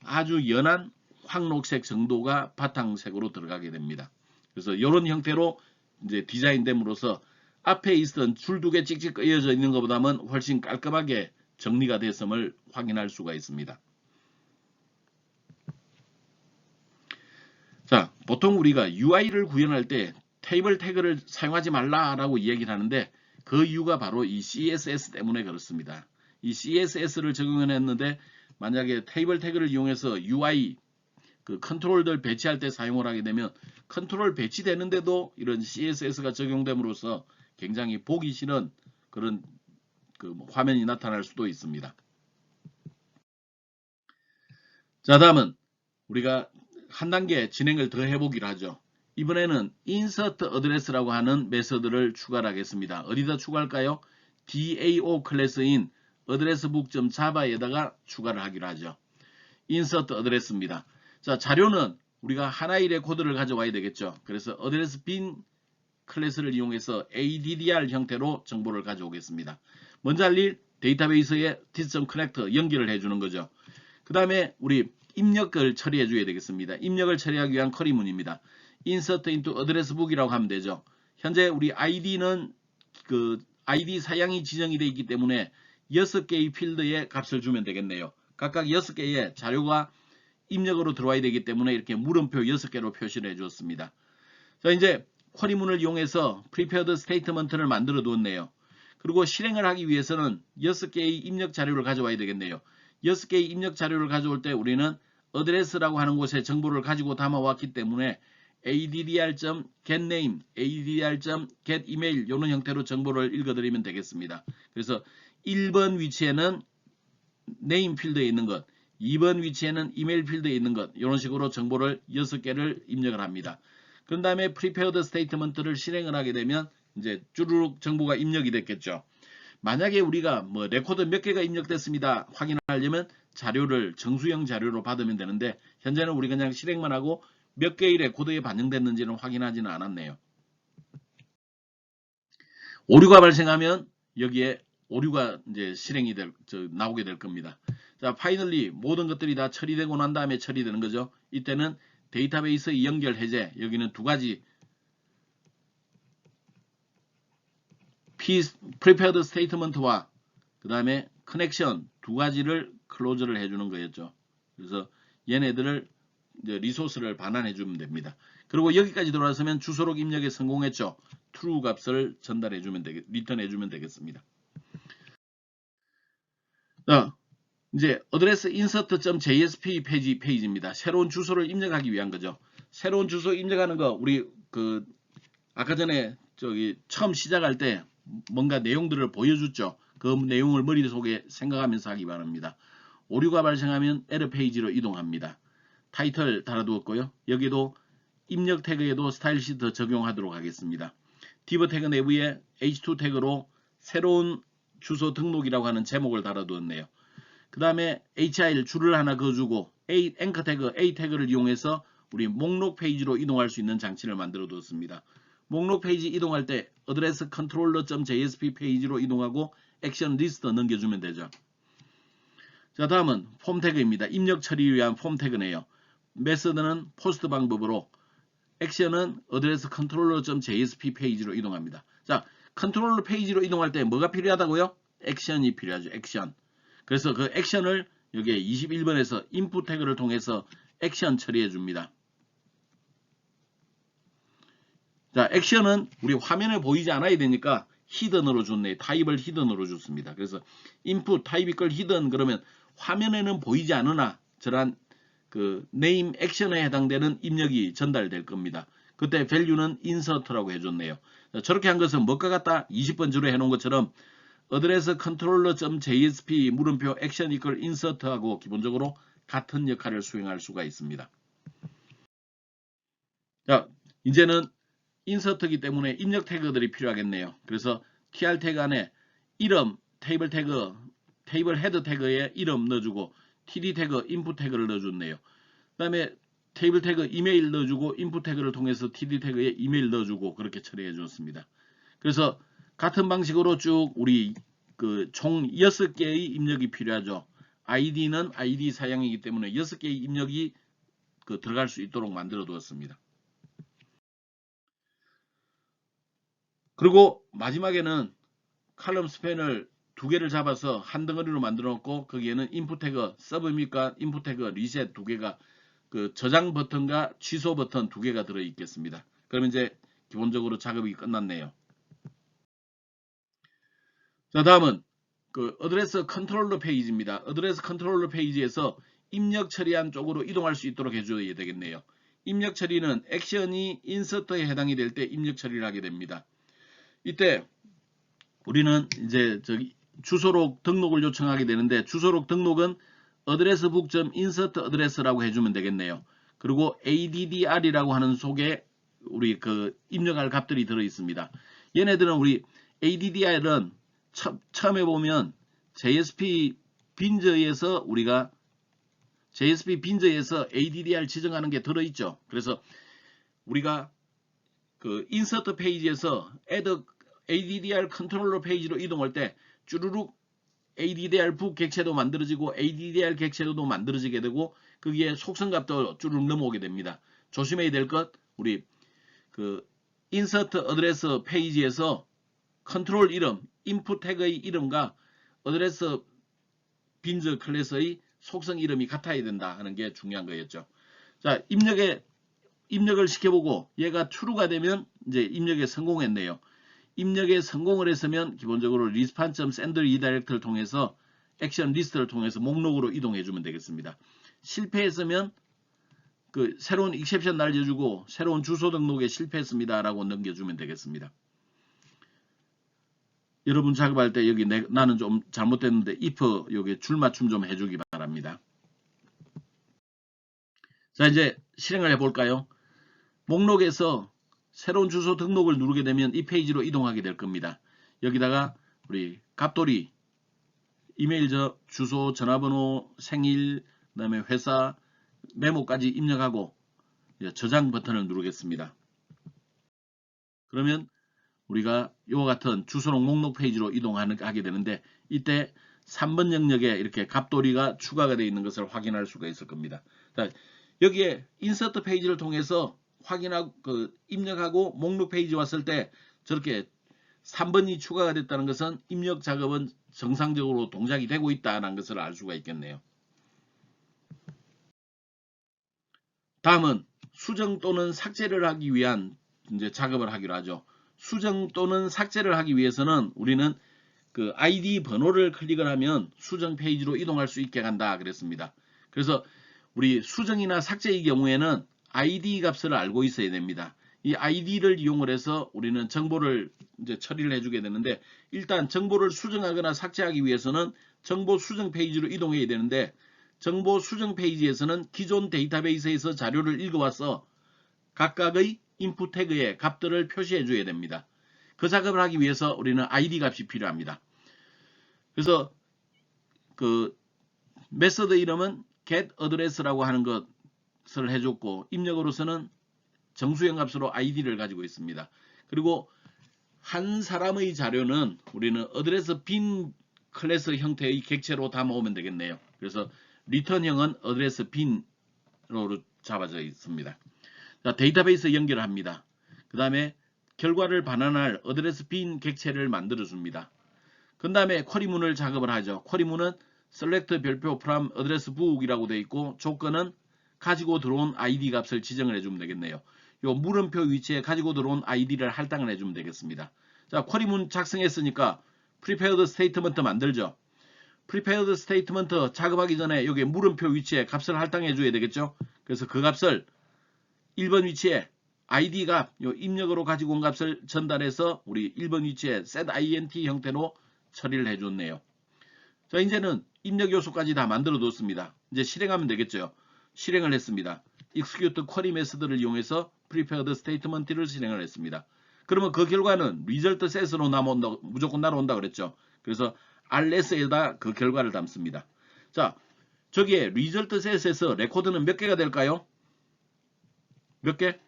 아주 연한 황록색 정도가 바탕색으로 들어가게 됩니다. 그래서 이런 형태로 이제 디자인됨으로써 앞에 있던 줄 두 개 찍찍 이어져 있는 것보다는 훨씬 깔끔하게 정리가 됐음을 확인할 수가 있습니다. 자, 보통 우리가 UI를 구현할 때 테이블 태그를 사용하지 말라라고 이야기를 하는데 그 이유가 바로 이 CSS 때문에 그렇습니다. 이 CSS를 적용했는데 만약에 테이블 태그를 이용해서 UI 그 컨트롤들 배치할 때 사용을 하게 되면 컨트롤 배치되는데도 이런 CSS가 적용됨으로써 굉장히 보기 싫은 그런 그 화면이 나타날 수도 있습니다. 자, 다음은 우리가 한 단계 진행을 더 해보기로 하죠. 이번에는 insert address라고 하는 메서드를 추가를 하겠습니다. 어디다 추가할까요? DAO 클래스인 addressbook.java에다가 추가를 하기로 하죠. insert address입니다. 자, 자료는 우리가 하나의 레코드를 가져와야 되겠죠. 그래서 address bin 클래스를 이용해서 addr 형태로 정보를 가져오겠습니다. 먼저 할 일 데이터베이스에 디스점 커넥터 연결을 해주는 거죠. 그 다음에 우리 입력을 처리해 줘야 되겠습니다. 입력을 처리하기 위한 쿼리문입니다. insert into address book이라고 하면 되죠. 현재 우리 id는 그 id 사양이 지정이 되어 있기 때문에 6개의 필드에 값을 주면 되겠네요. 각각 6개의 자료가 입력으로 들어와야 되기 때문에 이렇게 물음표 6개로 표시를 해 주었습니다. 자, 이제 쿼리문을 이용해서 prepared statement를 만들어 두었네요. 그리고 실행을 하기 위해서는 6개의 입력 자료를 가져와야 되겠네요. 6개의 입력 자료를 가져올 때 우리는 address라고 하는 곳에 정보를 가지고 담아왔기 때문에 addr.getName, addr.getEmail 이런 형태로 정보를 읽어드리면 되겠습니다. 그래서 1번 위치에는 name 필드에 있는 것, 2번 위치에는 이메일 필드에 있는 것 이런 식으로 정보를 6개를 입력을 합니다. 그런 다음에 prepared statement를 실행을 하게 되면 이제 쭈루룩 정보가 입력이 됐겠죠. 만약에 우리가 뭐 레코드 몇 개가 입력됐습니다 확인하려면 자료를 정수형 자료로 받으면 되는데 현재는 우리 그냥 실행만 하고 몇 개의 레코드에 반영됐는지는 확인하지는 않았네요. 오류가 발생하면 여기에 오류가 이제 실행이 나오게 될 겁니다. 자, 파이널리 모든 것들이 다 처리되고 난 다음에 처리되는 거죠. 이때는 데이터베이스 연결 해제, 여기는 두 가지 prepared statement와 그 다음에 커넥션 두 가지를 클로즈를 해주는 거였죠. 그래서 얘네들을 이제 리소스를 반환해 주면 됩니다. 그리고 여기까지 돌아서면 주소록 입력에 성공했죠. true 값을 전달해 주면 리턴해 주면 되겠습니다. 자, 이제 address insert.jsp 페이지입니다. 새로운 주소를 입력하기 위한 거죠. 새로운 주소 입력하는 거 우리 그 아까 전에 처음 시작할 때 뭔가 내용들을 보여줬죠. 그 내용을 머릿속에 생각하면서 하기 바랍니다. 오류가 발생하면 에러 페이지로 이동합니다. 타이틀 달아두었고요. 여기도 입력 태그에도 스타일 시트 적용하도록 하겠습니다. div 태그 내부에 h2 태그로 새로운 주소 등록이라고 하는 제목을 달아두었네요. 그 다음에 HIL 줄을 하나 그어주고 앵커 태그 A 태그를 이용해서 우리 목록 페이지로 이동할 수 있는 장치를 만들어 두었습니다. 목록 페이지 이동할 때 address controller.jsp 페이지로 이동하고 액션 리스트 넘겨주면 되죠. 자, 다음은 폼 태그입니다. 입력 처리를 위한 폼 태그네요. 메서드는 포스트 방법으로 액션은 address controller.jsp 페이지로 이동합니다. 자, 컨트롤러 페이지로 이동할 때 뭐가 필요하다고요? 액션이 필요하죠. 액션. 그래서 그 액션을 여기에 21번에서 input 태그를 통해서 액션 처리해 줍니다. 자, 액션은 우리 화면에 보이지 않아야 되니까 히든으로 줬네. 타입을 히든으로 줬습니다. 그래서 input 타입 이걸 히든 그러면 화면에는 보이지 않으나 저런 그 name 액션에 해당되는 입력이 전달될 겁니다. 그때 value는 insert라고 해줬네요. 자, 저렇게 한 것은 뭐가 같다? 20번 주로 해놓은 것처럼 address controller.jsp 물음표 action equal insert하고 기본적으로 같은 역할을 수행할 수가 있습니다. 자, 이제는 인서트이기 때문에 입력 태그들이 필요하겠네요. 그래서 tr 태그 안에 이름, 테이블 태그, 테이블 헤드 태그에 이름 넣어주고 td 태그, 인풋 태그를 넣어줬네요. 그 다음에 테이블 태그 이메일 넣어주고 인풋 태그를 통해서 td 태그에 이메일 넣어주고 그렇게 처리해 주었습니다. 그래서 같은 방식으로 쭉 우리 그 총 6개의 입력이 필요하죠. id는 id 사양이기 때문에 6개의 입력이 그 들어갈 수 있도록 만들어 두었습니다. 그리고 마지막에는 칼럼 스팬을 두 개를 잡아서 한 덩어리로 만들어 놓고 거기에는 인풋 태그, 서브밋과 인풋 태그, 리셋 두 개가 그 저장 버튼과 취소 버튼 두 개가 들어 있겠습니다. 그러면 이제 기본적으로 작업이 끝났네요. 자, 다음은 그 어드레스 컨트롤러 페이지입니다. 어드레스 컨트롤러 페이지에서 입력 처리한 쪽으로 이동할 수 있도록 해줘야 되겠네요. 입력 처리는 액션이 인서트에 해당이 될 때 입력 처리를 하게 됩니다. 이때 우리는 이제 주소록 등록을 요청하게 되는데 주소록 등록은 addressbook.insert address라고 해주면 되겠네요. 그리고 addr이라고 하는 속에 우리 그 입력할 값들이 들어 있습니다. 얘네들은 우리 addr은 처음에 보면 JSP 빈저에서 우리가 JSP 빈저에서 addr 지정하는 게 들어 있죠. 그래서 우리가 그 인서트 페이지에서 add addr 컨트롤러 페이지로 이동할 때 쭈루룩 ADDR 부 객체도 만들어지고 ADDR 객체도 만들어지게 되고 거기에 속성값도 쭉 넘어오게 됩니다. 조심해야 될 것, 우리 그 인서트 어드레스 페이지에서 컨트롤 이름, 인풋 태그의 이름과 어드레스 빈즈 클래스의 속성 이름이 같아야 된다 하는 게 중요한 거였죠. 자, 입력을 시켜보고 얘가 true가 되면 이제 입력에 성공했네요. 입력에 성공을 했으면 기본적으로 response.send redirect를 통해서 액션 리스트를 통해서 목록으로 이동해 주면 되겠습니다. 실패했으면 그 새로운 exception 날려주고 새로운 주소 등록에 실패했습니다 라고 넘겨주면 되겠습니다. 여러분 작업할 때 여기 나는 좀 잘못됐는데 if 여기 줄 맞춤 좀 해주기 바랍니다. 자, 이제 실행을 해볼까요? 목록에서 새로운 주소 등록을 누르게 되면 이 페이지로 이동하게 될 겁니다. 여기다가 우리 갑돌이 이메일 주소, 전화번호, 생일, 그 다음에 회사, 메모까지 입력하고 저장 버튼을 누르겠습니다. 그러면 우리가 이와 같은 주소록 목록 페이지로 이동하게 되는데 이때 3번 영역에 이렇게 갑돌이가 추가가 되어 있는 것을 확인할 수가 있을 겁니다. 자, 여기에 인서트 페이지를 통해서 확인하고 입력하고 목록 페이지 왔을 때 저렇게 3번이 추가가 됐다는 것은 입력 작업은 정상적으로 동작이 되고 있다는 것을 알 수가 있겠네요. 다음은 수정 또는 삭제를 하기 위한 이제 작업을 하기로 하죠. 수정 또는 삭제를 하기 위해서는 우리는 그 ID 번호를 클릭을 하면 수정 페이지로 이동할 수 있게 한다 그랬습니다. 그래서 우리 수정이나 삭제의 경우에는 ID 값을 알고 있어야 됩니다. 이 ID를 이용을 해서 우리는 정보를 이제 처리를 해주게 되는데 일단 정보를 수정하거나 삭제하기 위해서는 정보 수정 페이지로 이동해야 되는데 정보 수정 페이지에서는 기존 데이터베이스에서 자료를 읽어와서 각각의 인풋 태그에 값들을 표시해 줘야 됩니다. 그 작업을 하기 위해서 우리는 ID 값이 필요합니다. 그래서 그 메서드 이름은 getAddress라고 하는 것을 해줬고 입력으로서는 정수형 값으로 ID를 가지고 있습니다. 그리고 한 사람의 자료는 우리는 어드레스 빈 클래스 형태의 객체로 담아오면 되겠네요. 그래서 return형은 어드레스 빈으로 잡아져 있습니다. 자, 데이터베이스 연결을 합니다. 그 다음에 결과를 반환할 어드레스 빈 객체를 만들어 줍니다. 그 다음에 쿼리문을 작업을 하죠. 쿼리문은 select 별표 from address book이라고 되어 있고 조건은 가지고 들어온 ID 값을 지정을 해주면 되겠네요. 요 물음표 위치에 가지고 들어온 ID를 할당을 해주면 되겠습니다. 자, 쿼리문 작성했으니까 prepared statement 만들죠. prepared statement 작업하기 전에 여기 물음표 위치에 값을 할당해 줘야 되겠죠. 그래서 그 값을 1번 위치에 ID 값, 요 입력으로 가지고 온 값을 전달해서 우리 1번 위치에 setInt 형태로 처리를 해줬네요. 자, 이제는 입력 요소까지 다 만들어 뒀습니다. 이제 실행하면 되겠죠. 실행을 했습니다. execute query 메서드를 이용해서 prepared statement를 실행을 했습니다. 그러면 그 결과는 result set으로 무조건 날아온다 그랬죠. 그래서 RS에다 그 결과를 담습니다. 자, 저기에 result set에서 레코드는 몇 개가 될까요? 몇 개?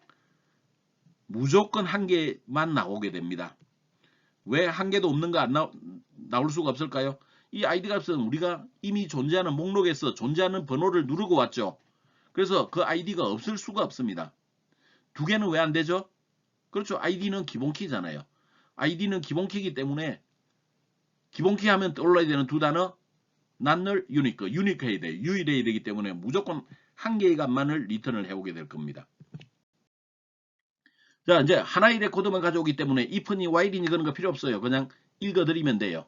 무조건 한 개만 나오게 됩니다. 왜 한 개도 없는 거 안 나올 수가 없을까요? 이 ID 값은 우리가 이미 존재하는 목록에서 존재하는 번호를 누르고 왔죠. 그래서 그 ID가 없을 수가 없습니다. 두 개는 왜 안 되죠? 그렇죠. ID는 기본키잖아요. ID는 기본키이기 때문에 기본키 하면 떠올라야 되는 두 단어 not null, unique. unique 해야 돼요. 유일해야 되기 때문에 무조건 한 개의 값만을 리턴을 해오게 될 겁니다. 자, 이제 하나의 레코드만 가져오기 때문에 if니 while이니 그런 거 필요 없어요. 그냥 읽어드리면 돼요.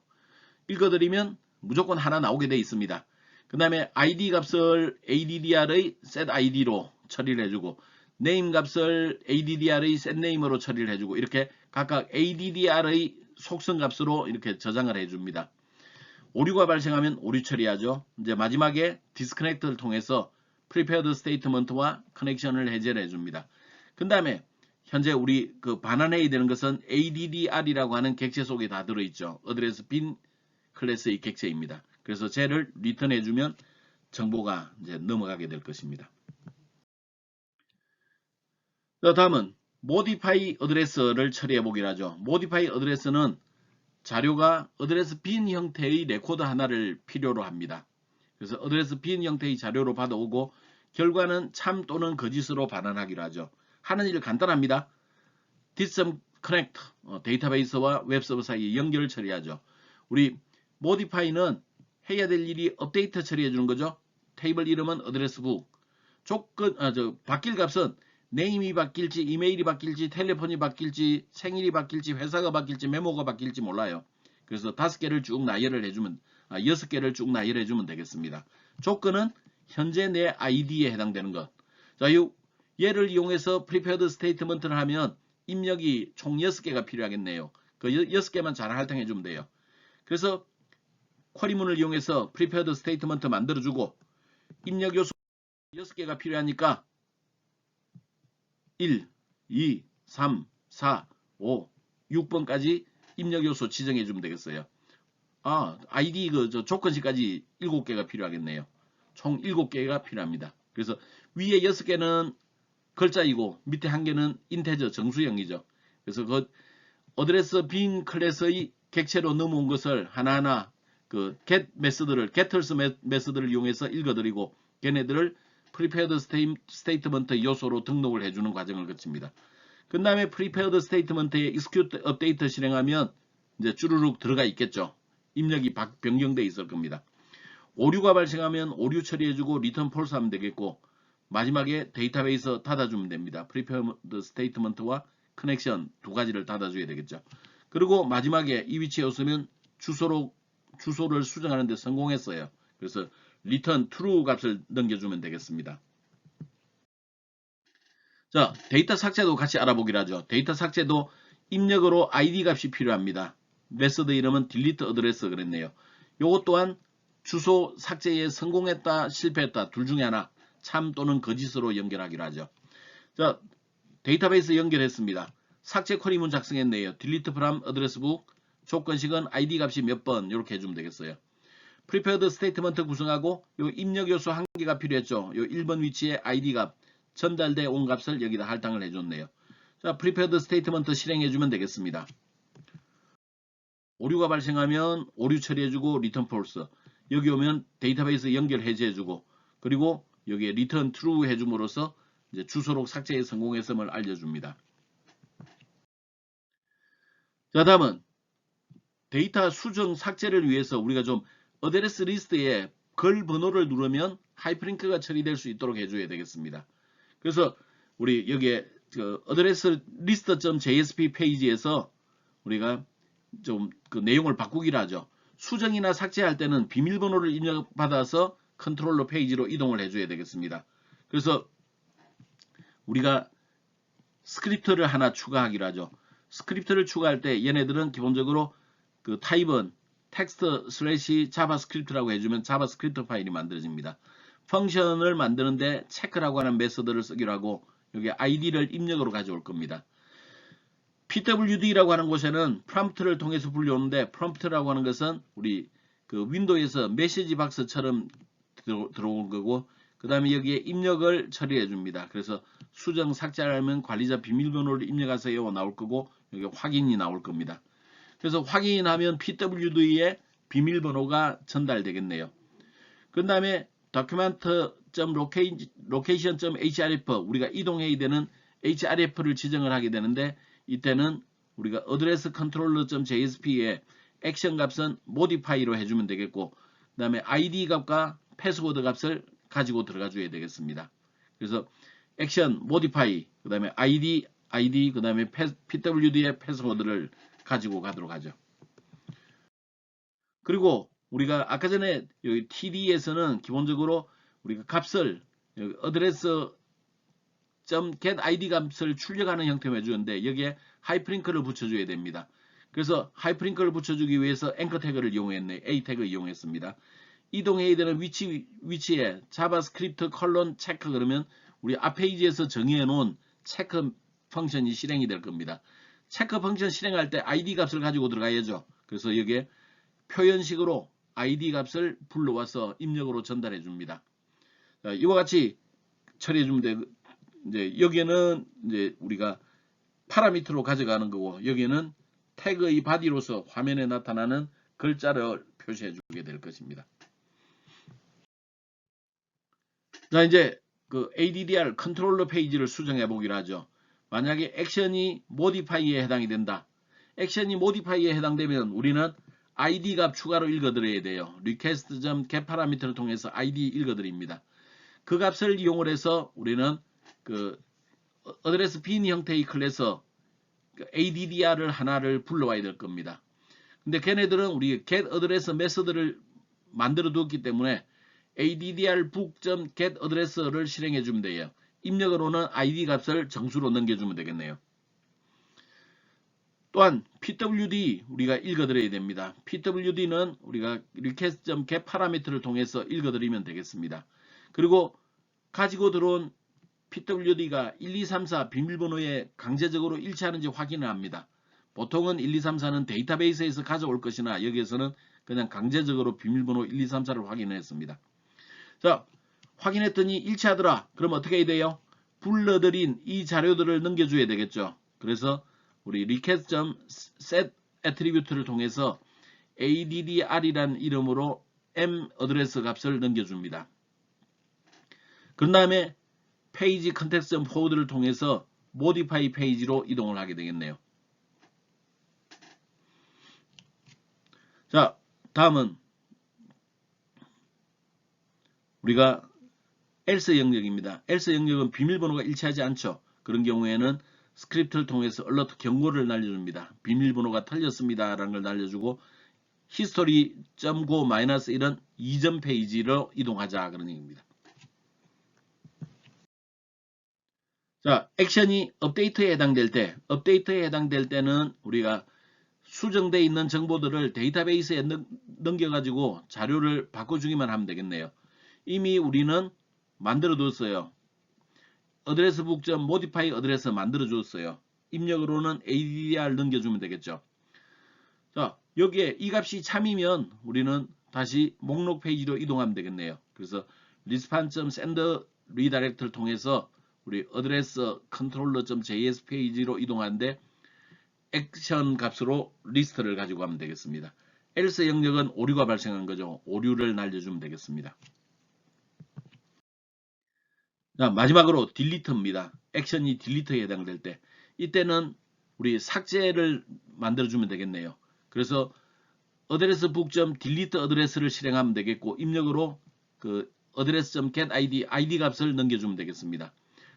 읽어드리면 무조건 하나 나오게 돼 있습니다. 그 다음에 ID 값을 ADDR의 setID로 처리를 해주고 name 값을 ADDR의 setName으로 처리를 해주고 이렇게 각각 ADDR의 속성 값으로 이렇게 저장을 해줍니다. 오류가 발생하면 오류 처리하죠. 이제 마지막에 disconnect를 통해서 prepared statement와 커넥션을 해제를 해줍니다. 그 다음에 현재 우리 그 반환해야 되는 것은 ADDR이라고 하는 객체 속에 다 들어있죠. 어드레스 빈 클래스의 객체입니다. 그래서 쟤를 리턴해주면 정보가 이제 넘어가게 될 것입니다. 다음은 modify address를 처리해 보기로 하죠. modify address는 자료가 어드레스 빈 형태의 레코더 하나를 필요로 합니다. 그래서 어드레스 빈 형태의 자료로 받아오고 결과는 참 또는 거짓으로 반환하기로 하죠. 하는 일 간단합니다. 디썸 커넥트 데이터베이스와 웹서버 사이의 연결을 처리하죠. 우리 modify는 해야 될 일이 업데이트 처리해 주는 거죠. 테이블 이름은 어드레스북. 조건 바뀔 값은 네임이 바뀔지 이메일이 바뀔지 텔레폰이 바뀔지 생일이 바뀔지 회사가 바뀔지 메모가 바뀔지 몰라요. 그래서 5개를 쭉 나열을 해주면 6개를 쭉 나열해 주면 되겠습니다. 조건은 현재 내 아이디에 해당되는 것. 자, 얘를 이용해서 prepared statement를 하면 입력이 총 6개가 필요하겠네요. 그 6개만 잘 할당해 주면 돼요. 그래서 쿼리문을 이용해서 prepared statement 만들어주고 입력 요소 6개가 필요하니까 1, 2, 3, 4, 5, 6번까지 입력 요소 지정해 주면 되겠어요. 아이디 조건식까지 7개가 필요하겠네요. 총 7개가 필요합니다. 그래서 위에 6개는 글자이고 밑에 1개는 인테저 정수형이죠. 그래서 그 어드레스 빈 클래스의 객체로 넘어온 것을 하나하나 그 get getters 메서드를 이용해서 읽어드리고 걔네들을 prepared statement 요소로 등록을 해주는 과정을 거칩니다. 그 다음에 prepared statement에 execute update 실행하면 이제 쭈루룩 들어가 있겠죠. 입력이 변경되어 있을 겁니다. 오류가 발생하면 오류 처리해주고 return false 하면 되겠고 마지막에 데이터베이스 닫아주면 됩니다. prepared statement와 커넥션 두 가지를 닫아줘야 되겠죠. 그리고 마지막에 이 위치에 없으면 주소를 수정하는 데 성공했어요. 그래서 return true 값을 넘겨주면 되겠습니다. 자, 데이터 삭제도 같이 알아보기로 하죠. 데이터 삭제도 입력으로 id 값이 필요합니다. 메서드 이름은 delete address 그랬네요. 요것 또한 주소 삭제에 성공했다 실패했다 둘 중에 하나 참 또는 거짓으로 연결하기로 하죠. 자, 데이터베이스 연결했습니다. 삭제 쿼리문 작성했네요. delete from address book 조건식은 id 값이 몇 번 이렇게 해주면 되겠어요. prepared statement 구성하고 요 입력 요소 1개가 필요했죠. 요 1번 위치에 id 값 전달돼 온 값을 여기다 할당을 해줬네요. 자, prepared statement 실행해주면 되겠습니다. 오류가 발생하면 오류 처리해주고 return false 여기 오면 데이터베이스 연결 해제해주고 그리고 여기에 return true 해줌으로써 이제 주소록 삭제에 성공했음을 알려줍니다. 자, 다음은 데이터 수정 삭제를 위해서 우리가 좀 어드레스 리스트에 걸 번호를 누르면 하이퍼링크가 처리될 수 있도록 해줘야 되겠습니다. 그래서 우리 여기에 어드레스 리스트.jsp 페이지에서 우리가 좀 그 내용을 바꾸기로 하죠. 수정이나 삭제할 때는 비밀번호를 입력받아서 컨트롤러 페이지로 이동을 해줘야 되겠습니다. 그래서 우리가 스크립트를 하나 추가하기로 하죠. 스크립트를 추가할 때 얘네들은 기본적으로 그 타입은 text/javascript라고 해주면 자바스크립트 파일이 만들어집니다. 펑션을 만드는데 체크라고 하는 메서드를 쓰기로 하고 여기 id를 입력으로 가져올 겁니다. pwd라고 하는 곳에는 prompt를 통해서 불려오는데 prompt라고 하는 것은 우리 그 윈도우에서 메시지 박스처럼 들어온 거고 그 다음에 여기에 입력을 처리해 줍니다. 그래서 수정 삭제하려면 관리자 비밀번호를 입력하세요 나올 거고 여기 확인이 나올 겁니다. 그래서 확인하면 pwd의 비밀번호가 전달되겠네요. 그 다음에 document.location.href 우리가 이동해야 되는 href를 지정을 하게 되는데 이때는 우리가 address controller.jsp에 액션 값은 modify로 해주면 되겠고 그 다음에 id 값과 패스워드 값을 가지고 들어가 줘야 되겠습니다. 그래서 액션 modify 그 다음에 id 그 다음에 pwd의 패스워드를 가지고 가도록 하죠. 그리고 우리가 아까 전에 여기 td에서는 기본적으로 우리가 값을 여기 address.getID 값을 출력하는 형태로 해주는데 여기에 하이퍼링크를 붙여줘야 됩니다. 그래서 하이퍼링크를 붙여주기 위해서 앵커 태그를 이용했네. A 태그를 이용했습니다. 이동해야 되는 위치에 자바스크립트 컬론 체크 그러면 우리 앞 페이지에서 정의해 놓은 체크 펑션이 실행이 될 겁니다. 체크 펑션 실행할 때 id 값을 가지고 들어가야죠. 그래서 여기에 표현식으로 id 값을 불러와서 입력으로 전달해 줍니다. 이와 같이 처리해 주면 돼. 이제 여기에는 이제 우리가 파라미터로 가져가는 거고 여기에는 태그의 바디로서 화면에 나타나는 글자를 표시해 주게 될 것입니다. 자, 이제 그 ADDR 컨트롤러 페이지를 수정해 보기로 하죠. 만약에 액션이 모디파이에 해당이 된다. 액션이 모디파이에 해당되면 우리는 id 값 추가로 읽어드려야 돼요. request.get 파라미터를 통해서 id 읽어드립니다. 그 값을 이용을 해서 우리는 그 어드레스 빈 형태의 클래스 ADDR을 하나를 불러와야 될 겁니다. 근데 걔네들은 우리 get address 메서드를 만들어 두었기 때문에 addr book.get address를 실행해 주면 돼요. 입력으로는 id 값을 정수로 넘겨주면 되겠네요. 또한 pwd 우리가 읽어드려야 됩니다. pwd는 우리가 request.get 파라미터를 통해서 읽어드리면 되겠습니다. 그리고 가지고 들어온 pwd가 1, 2, 3, 4 비밀번호에 강제적으로 일치하는지 확인을 합니다. 보통은 1, 2, 3, 4는 데이터베이스에서 가져올 것이나 여기에서는 그냥 강제적으로 비밀번호 1, 2, 3, 4를 확인했습니다. 자, 확인했더니 일치하더라. 그럼 어떻게 해야 돼요? 불러들인 이 자료들을 넘겨줘야 되겠죠. 그래서 우리 request.set attribute를 통해서 addr이라는 이름으로 m 어드레스 값을 넘겨줍니다. 그런 다음에 페이지 컨텍스트 포워드를 통해서 modify 페이지로 이동을 하게 되겠네요. 자, 다음은 우리가 else 영역입니다. else 영역은 비밀번호가 일치하지 않죠. 그런 경우에는 스크립트를 통해서 alert 경고를 날려줍니다. 비밀번호가 틀렸습니다 라는 걸 날려주고 history.go-1은 이전 페이지로 이동하자 그런 얘기입니다. 자, 액션이 업데이트에 해당될 때는 우리가 수정되어 있는 정보들을 데이터베이스에 넘겨가지고 자료를 바꿔주기만 하면 되겠네요. 이미 우리는 만들어 뒀어요. 어드레스 book.modify 어드레스 만들어 줬어요. 입력으로는 addr 넘겨주면 되겠죠. 자, 여기에 이 값이 참이면 우리는 다시 목록 페이지로 이동하면 되겠네요. 그래서 response.send redirect를 통해서 우리 어드레스 controller.js 페이지로 이동하는데 액션 값으로 리스트를 가지고 가면 되겠습니다. else 영역은 오류가 발생한 거죠. 오류를 날려주면 되겠습니다. 자, 마지막으로 딜리트입니다. 액션이 딜리트에 해당될 때 이때는 우리 삭제를 만들어주면 되겠네요. 그래서 어드레스 book.delete 어드레스를 실행하면 되겠고 입력으로 그 어드레스.get id 값을 넘겨주면 되겠습니다.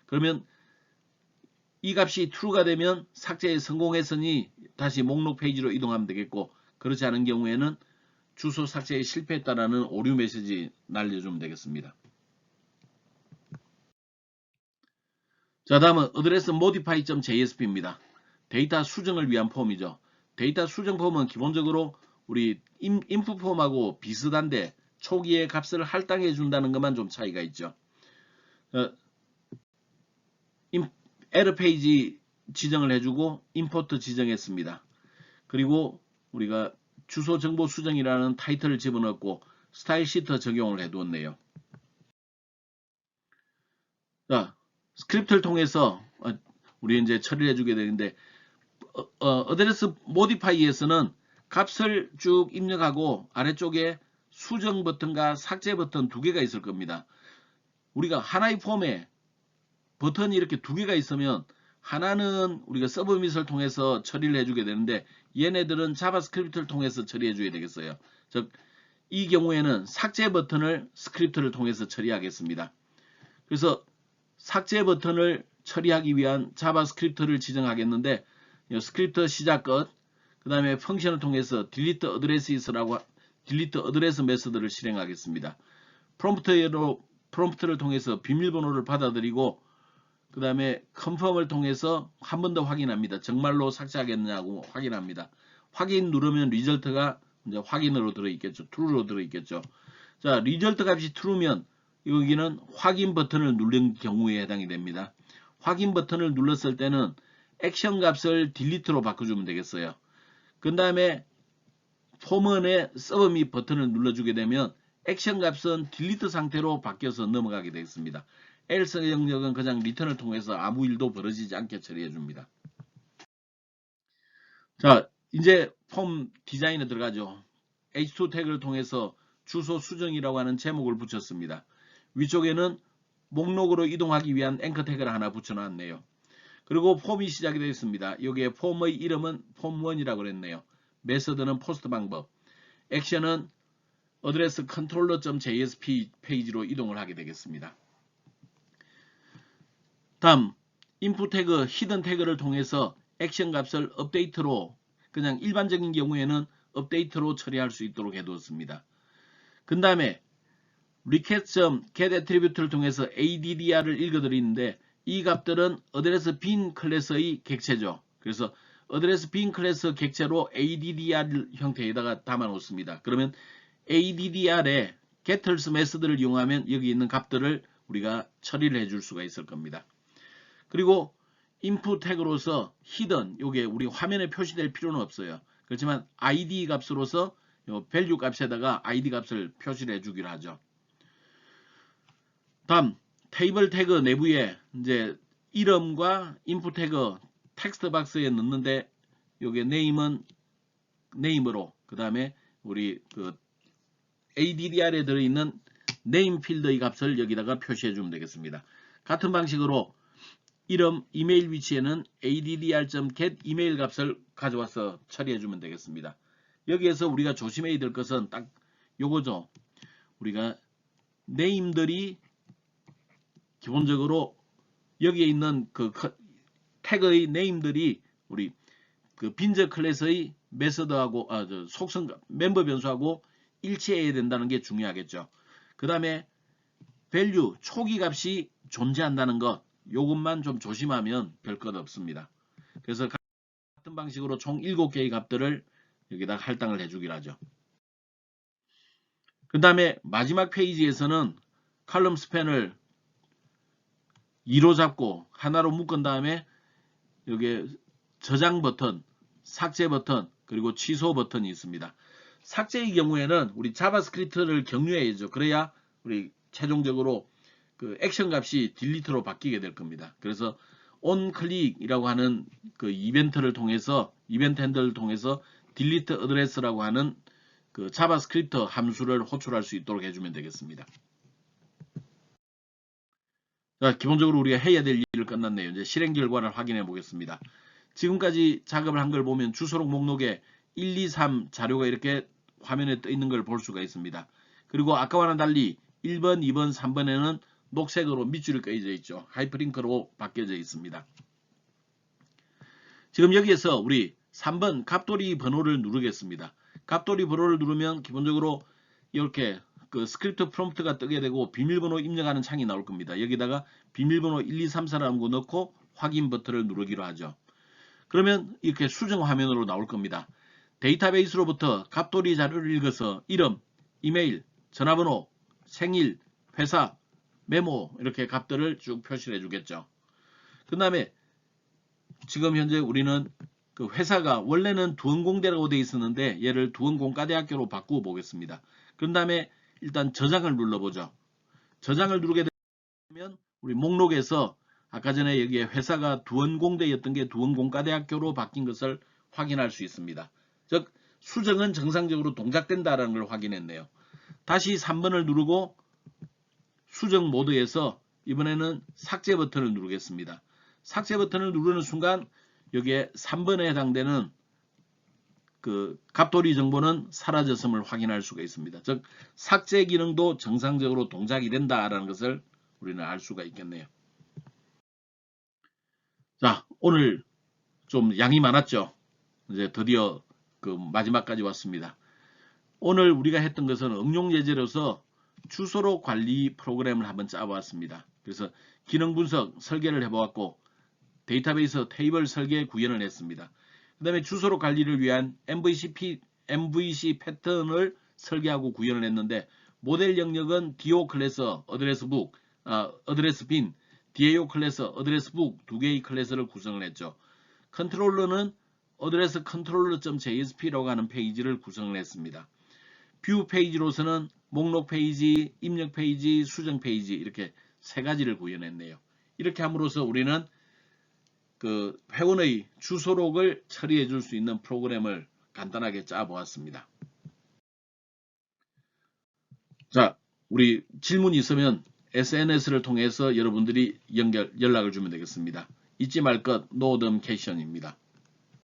그러면 이 값이 true가 되면 삭제에 성공했으니 다시 목록 페이지로 이동하면 되겠고 그렇지 않은 경우에는 주소 삭제에 실패했다라는 오류 메시지 날려주면 되겠습니다. 자, 다음은 어드레스 modify.jsp입니다. 데이터 수정을 위한 폼이죠. 데이터 수정 폼은 기본적으로 우리 인풋 폼하고 비슷한데 초기에 값을 할당해 준다는 것만 좀 차이가 있죠. 에러 페이지 지정을 해주고 임포트 지정했습니다. 그리고 우리가 주소 정보 수정이라는 타이틀을 집어넣고 스타일 시터 적용을 해두었네요. 자, 스크립트를 통해서 우리 이제 처리를 해주게 되는데 어드레스 모디파이에서는 값을 쭉 입력하고 아래쪽에 수정 버튼과 삭제 버튼 두 개가 있을 겁니다. 우리가 하나의 폼에 버튼이 이렇게 두 개가 있으면 하나는 우리가 서브밋을 통해서 처리를 해주게 되는데 얘네들은 자바스크립트를 통해서 처리해줘야 되겠어요. 즉, 이 경우에는 삭제 버튼을 스크립트를 통해서 처리하겠습니다. 그래서 삭제 버튼을 처리하기 위한 자바스크립트를 지정하겠는데 스크립트 시작 끝, 그 다음에 펑션을 통해서 delete addresses라고 delete address 메서드를 실행하겠습니다. 프롬프트를 통해서 비밀번호를 받아들이고 그 다음에 confirm을 통해서 한 번 더 확인합니다. 정말로 삭제하겠느냐고 확인합니다. 확인 누르면 리절트가 이제 확인으로 들어있겠죠. true로 들어있겠죠. 자, 리절트 값이 true면 여기는 확인 버튼을 누른 경우에 해당이 됩니다. 확인 버튼을 눌렀을 때는 액션 값을 delete로 바꿔주면 되겠어요. 그 다음에 폼원의 서브밋 버튼을 눌러주게 되면 액션 값은 delete 상태로 바뀌어서 넘어가게 되겠습니다. else 영역은 그냥 리턴을 통해서 아무 일도 벌어지지 않게 처리해 줍니다. 자, 이제 폼 디자인에 들어가죠. H2 태그를 통해서 주소 수정이라고 하는 제목을 붙였습니다. 위쪽에는 목록으로 이동하기 위한 앵커 태그를 하나 붙여놨네요. 그리고 폼이 시작이 되어 있습니다. 여기에 폼의 이름은 폼1이라고 그랬네요. 메서드는 포스트 방법. 액션은 어드레스 controller.jsp 페이지로 이동을 하게 되겠습니다. 다음 인풋 태그, 히든 태그를 통해서 액션 값을 업데이트로 그냥 일반적인 경우에는 업데이트로 처리할 수 있도록 해두었습니다. 그 다음에 request.get attribute를 통해서 addr을 읽어드리는데 이 값들은 어드레스 빈 클래스의 객체죠. 그래서 어드레스 빈 클래스 객체로 addr 형태에다가 담아 놓습니다. 그러면 addr에 getters 메서드를 이용하면 여기 있는 값들을 우리가 처리를 해줄 수가 있을 겁니다. 그리고 input 태그로서 hidden, 요게 우리 화면에 표시될 필요는 없어요. 그렇지만 id 값으로서 요 value 값에다가 id 값을 표시를 해주기로 하죠. 다음 테이블 태그 내부에 이제 이름과 input 태그 텍스트 박스에 넣는데 요게 name은 name으로 그 다음에 우리 그 addr에 들어있는 name 필드의 값을 여기다가 표시해 주면 되겠습니다. 같은 방식으로 이름 이메일 위치에는 addr.get 이메일 값을 가져와서 처리해 주면 되겠습니다. 여기에서 우리가 조심해야 될 것은 딱 요거죠. 우리가 name들이 기본적으로 여기에 있는 그 태그의 name들이 우리 그 빈저 클래스의 메서드하고 속성 멤버 변수하고 일치해야 된다는 게 중요하겠죠. 그 다음에 value 초기 값이 존재한다는 것 요것만 좀 조심하면 별 것 없습니다. 그래서 같은 방식으로 총 7개의 값들을 여기다 할당을 해주기로 하죠. 그 다음에 마지막 페이지에서는 칼럼 스팬을 2로 잡고 하나로 묶은 다음에 여기에 저장 버튼, 삭제 버튼, 그리고 취소 버튼이 있습니다. 삭제의 경우에는 우리 자바스크립트를 격려해야죠. 그래야 우리 최종적으로 그 액션 값이 딜리트로 바뀌게 될 겁니다. 그래서 onClick이라고 하는 그 이벤트를 통해서 이벤트 핸들을 통해서 delete address라고 하는 그 자바스크립트 함수를 호출할 수 있도록 해주면 되겠습니다. 자, 기본적으로 우리가 해야 될 일을 끝났네요. 이제 실행 결과를 확인해 보겠습니다. 지금까지 작업을 한 걸 보면 주소록 목록에 1, 2, 3 자료가 이렇게 화면에 떠 있는 걸 볼 수가 있습니다. 그리고 아까와는 달리 1번, 2번, 3번에는 녹색으로 밑줄이 꺼져 있죠. 하이퍼링크로 바뀌어져 있습니다. 지금 여기에서 우리 3번 갑돌이 번호를 누르겠습니다. 갑돌이 번호를 누르면 기본적으로 이렇게 그 스크립트 프롬프트가 뜨게 되고 비밀번호 입력하는 창이 나올 겁니다. 여기다가 비밀번호 1, 2, 3, 4라는 거 넣고 확인 버튼을 누르기로 하죠. 그러면 이렇게 수정 화면으로 나올 겁니다. 데이터베이스로부터 갑돌이 자료를 읽어서 이름, 이메일, 전화번호, 생일, 회사, 메모 이렇게 값들을 쭉 표시를 해주겠죠. 그 다음에 지금 현재 우리는 그 회사가 원래는 두원공대라고 되어 있었는데 얘를 두원공과대학교로 바꾸어 보겠습니다. 그런 다음에 일단 저장을 눌러보죠. 저장을 누르게 되면 우리 목록에서 아까 전에 여기에 회사가 두원공대였던 게 두원공과대학교로 바뀐 것을 확인할 수 있습니다. 즉 수정은 정상적으로 동작된다는 걸 확인했네요. 다시 3번을 누르고 수정 모드에서 이번에는 삭제 버튼을 누르겠습니다. 삭제 버튼을 누르는 순간 여기에 3번에 해당되는 그 갑돌이 정보는 사라졌음을 확인할 수가 있습니다. 즉 삭제 기능도 정상적으로 동작이 된다라는 것을 우리는 알 수가 있겠네요. 자, 오늘 좀 양이 많았죠. 이제 드디어 그 마지막까지 왔습니다. 오늘 우리가 했던 것은 응용 예제로서 주소록 관리 프로그램을 한번 짜보았습니다. 그래서 기능 분석 설계를 해보았고 데이터베이스 테이블 설계 구현을 했습니다. 그 다음에 주소록 관리를 위한 MVC 패턴을 설계하고 구현을 했는데 모델 영역은 DO 클래스 어드레스북, 어드레스 빈, DAO 클래스 어드레스북 두 개의 클래스를 구성을 했죠. 컨트롤러는 어드레스 controller.jsp라고 하는 페이지를 구성을 했습니다. 뷰 페이지로서는 목록 페이지, 입력 페이지, 수정 페이지 이렇게 세 가지를 구현했네요. 이렇게 함으로써 우리는 그 회원의 주소록을 처리해 줄 수 있는 프로그램을 간단하게 짜 보았습니다. 자, 우리 질문이 있으면 SNS를 통해서 여러분들이 연락을 주면 되겠습니다. 잊지 말 것 노덤캐션입니다.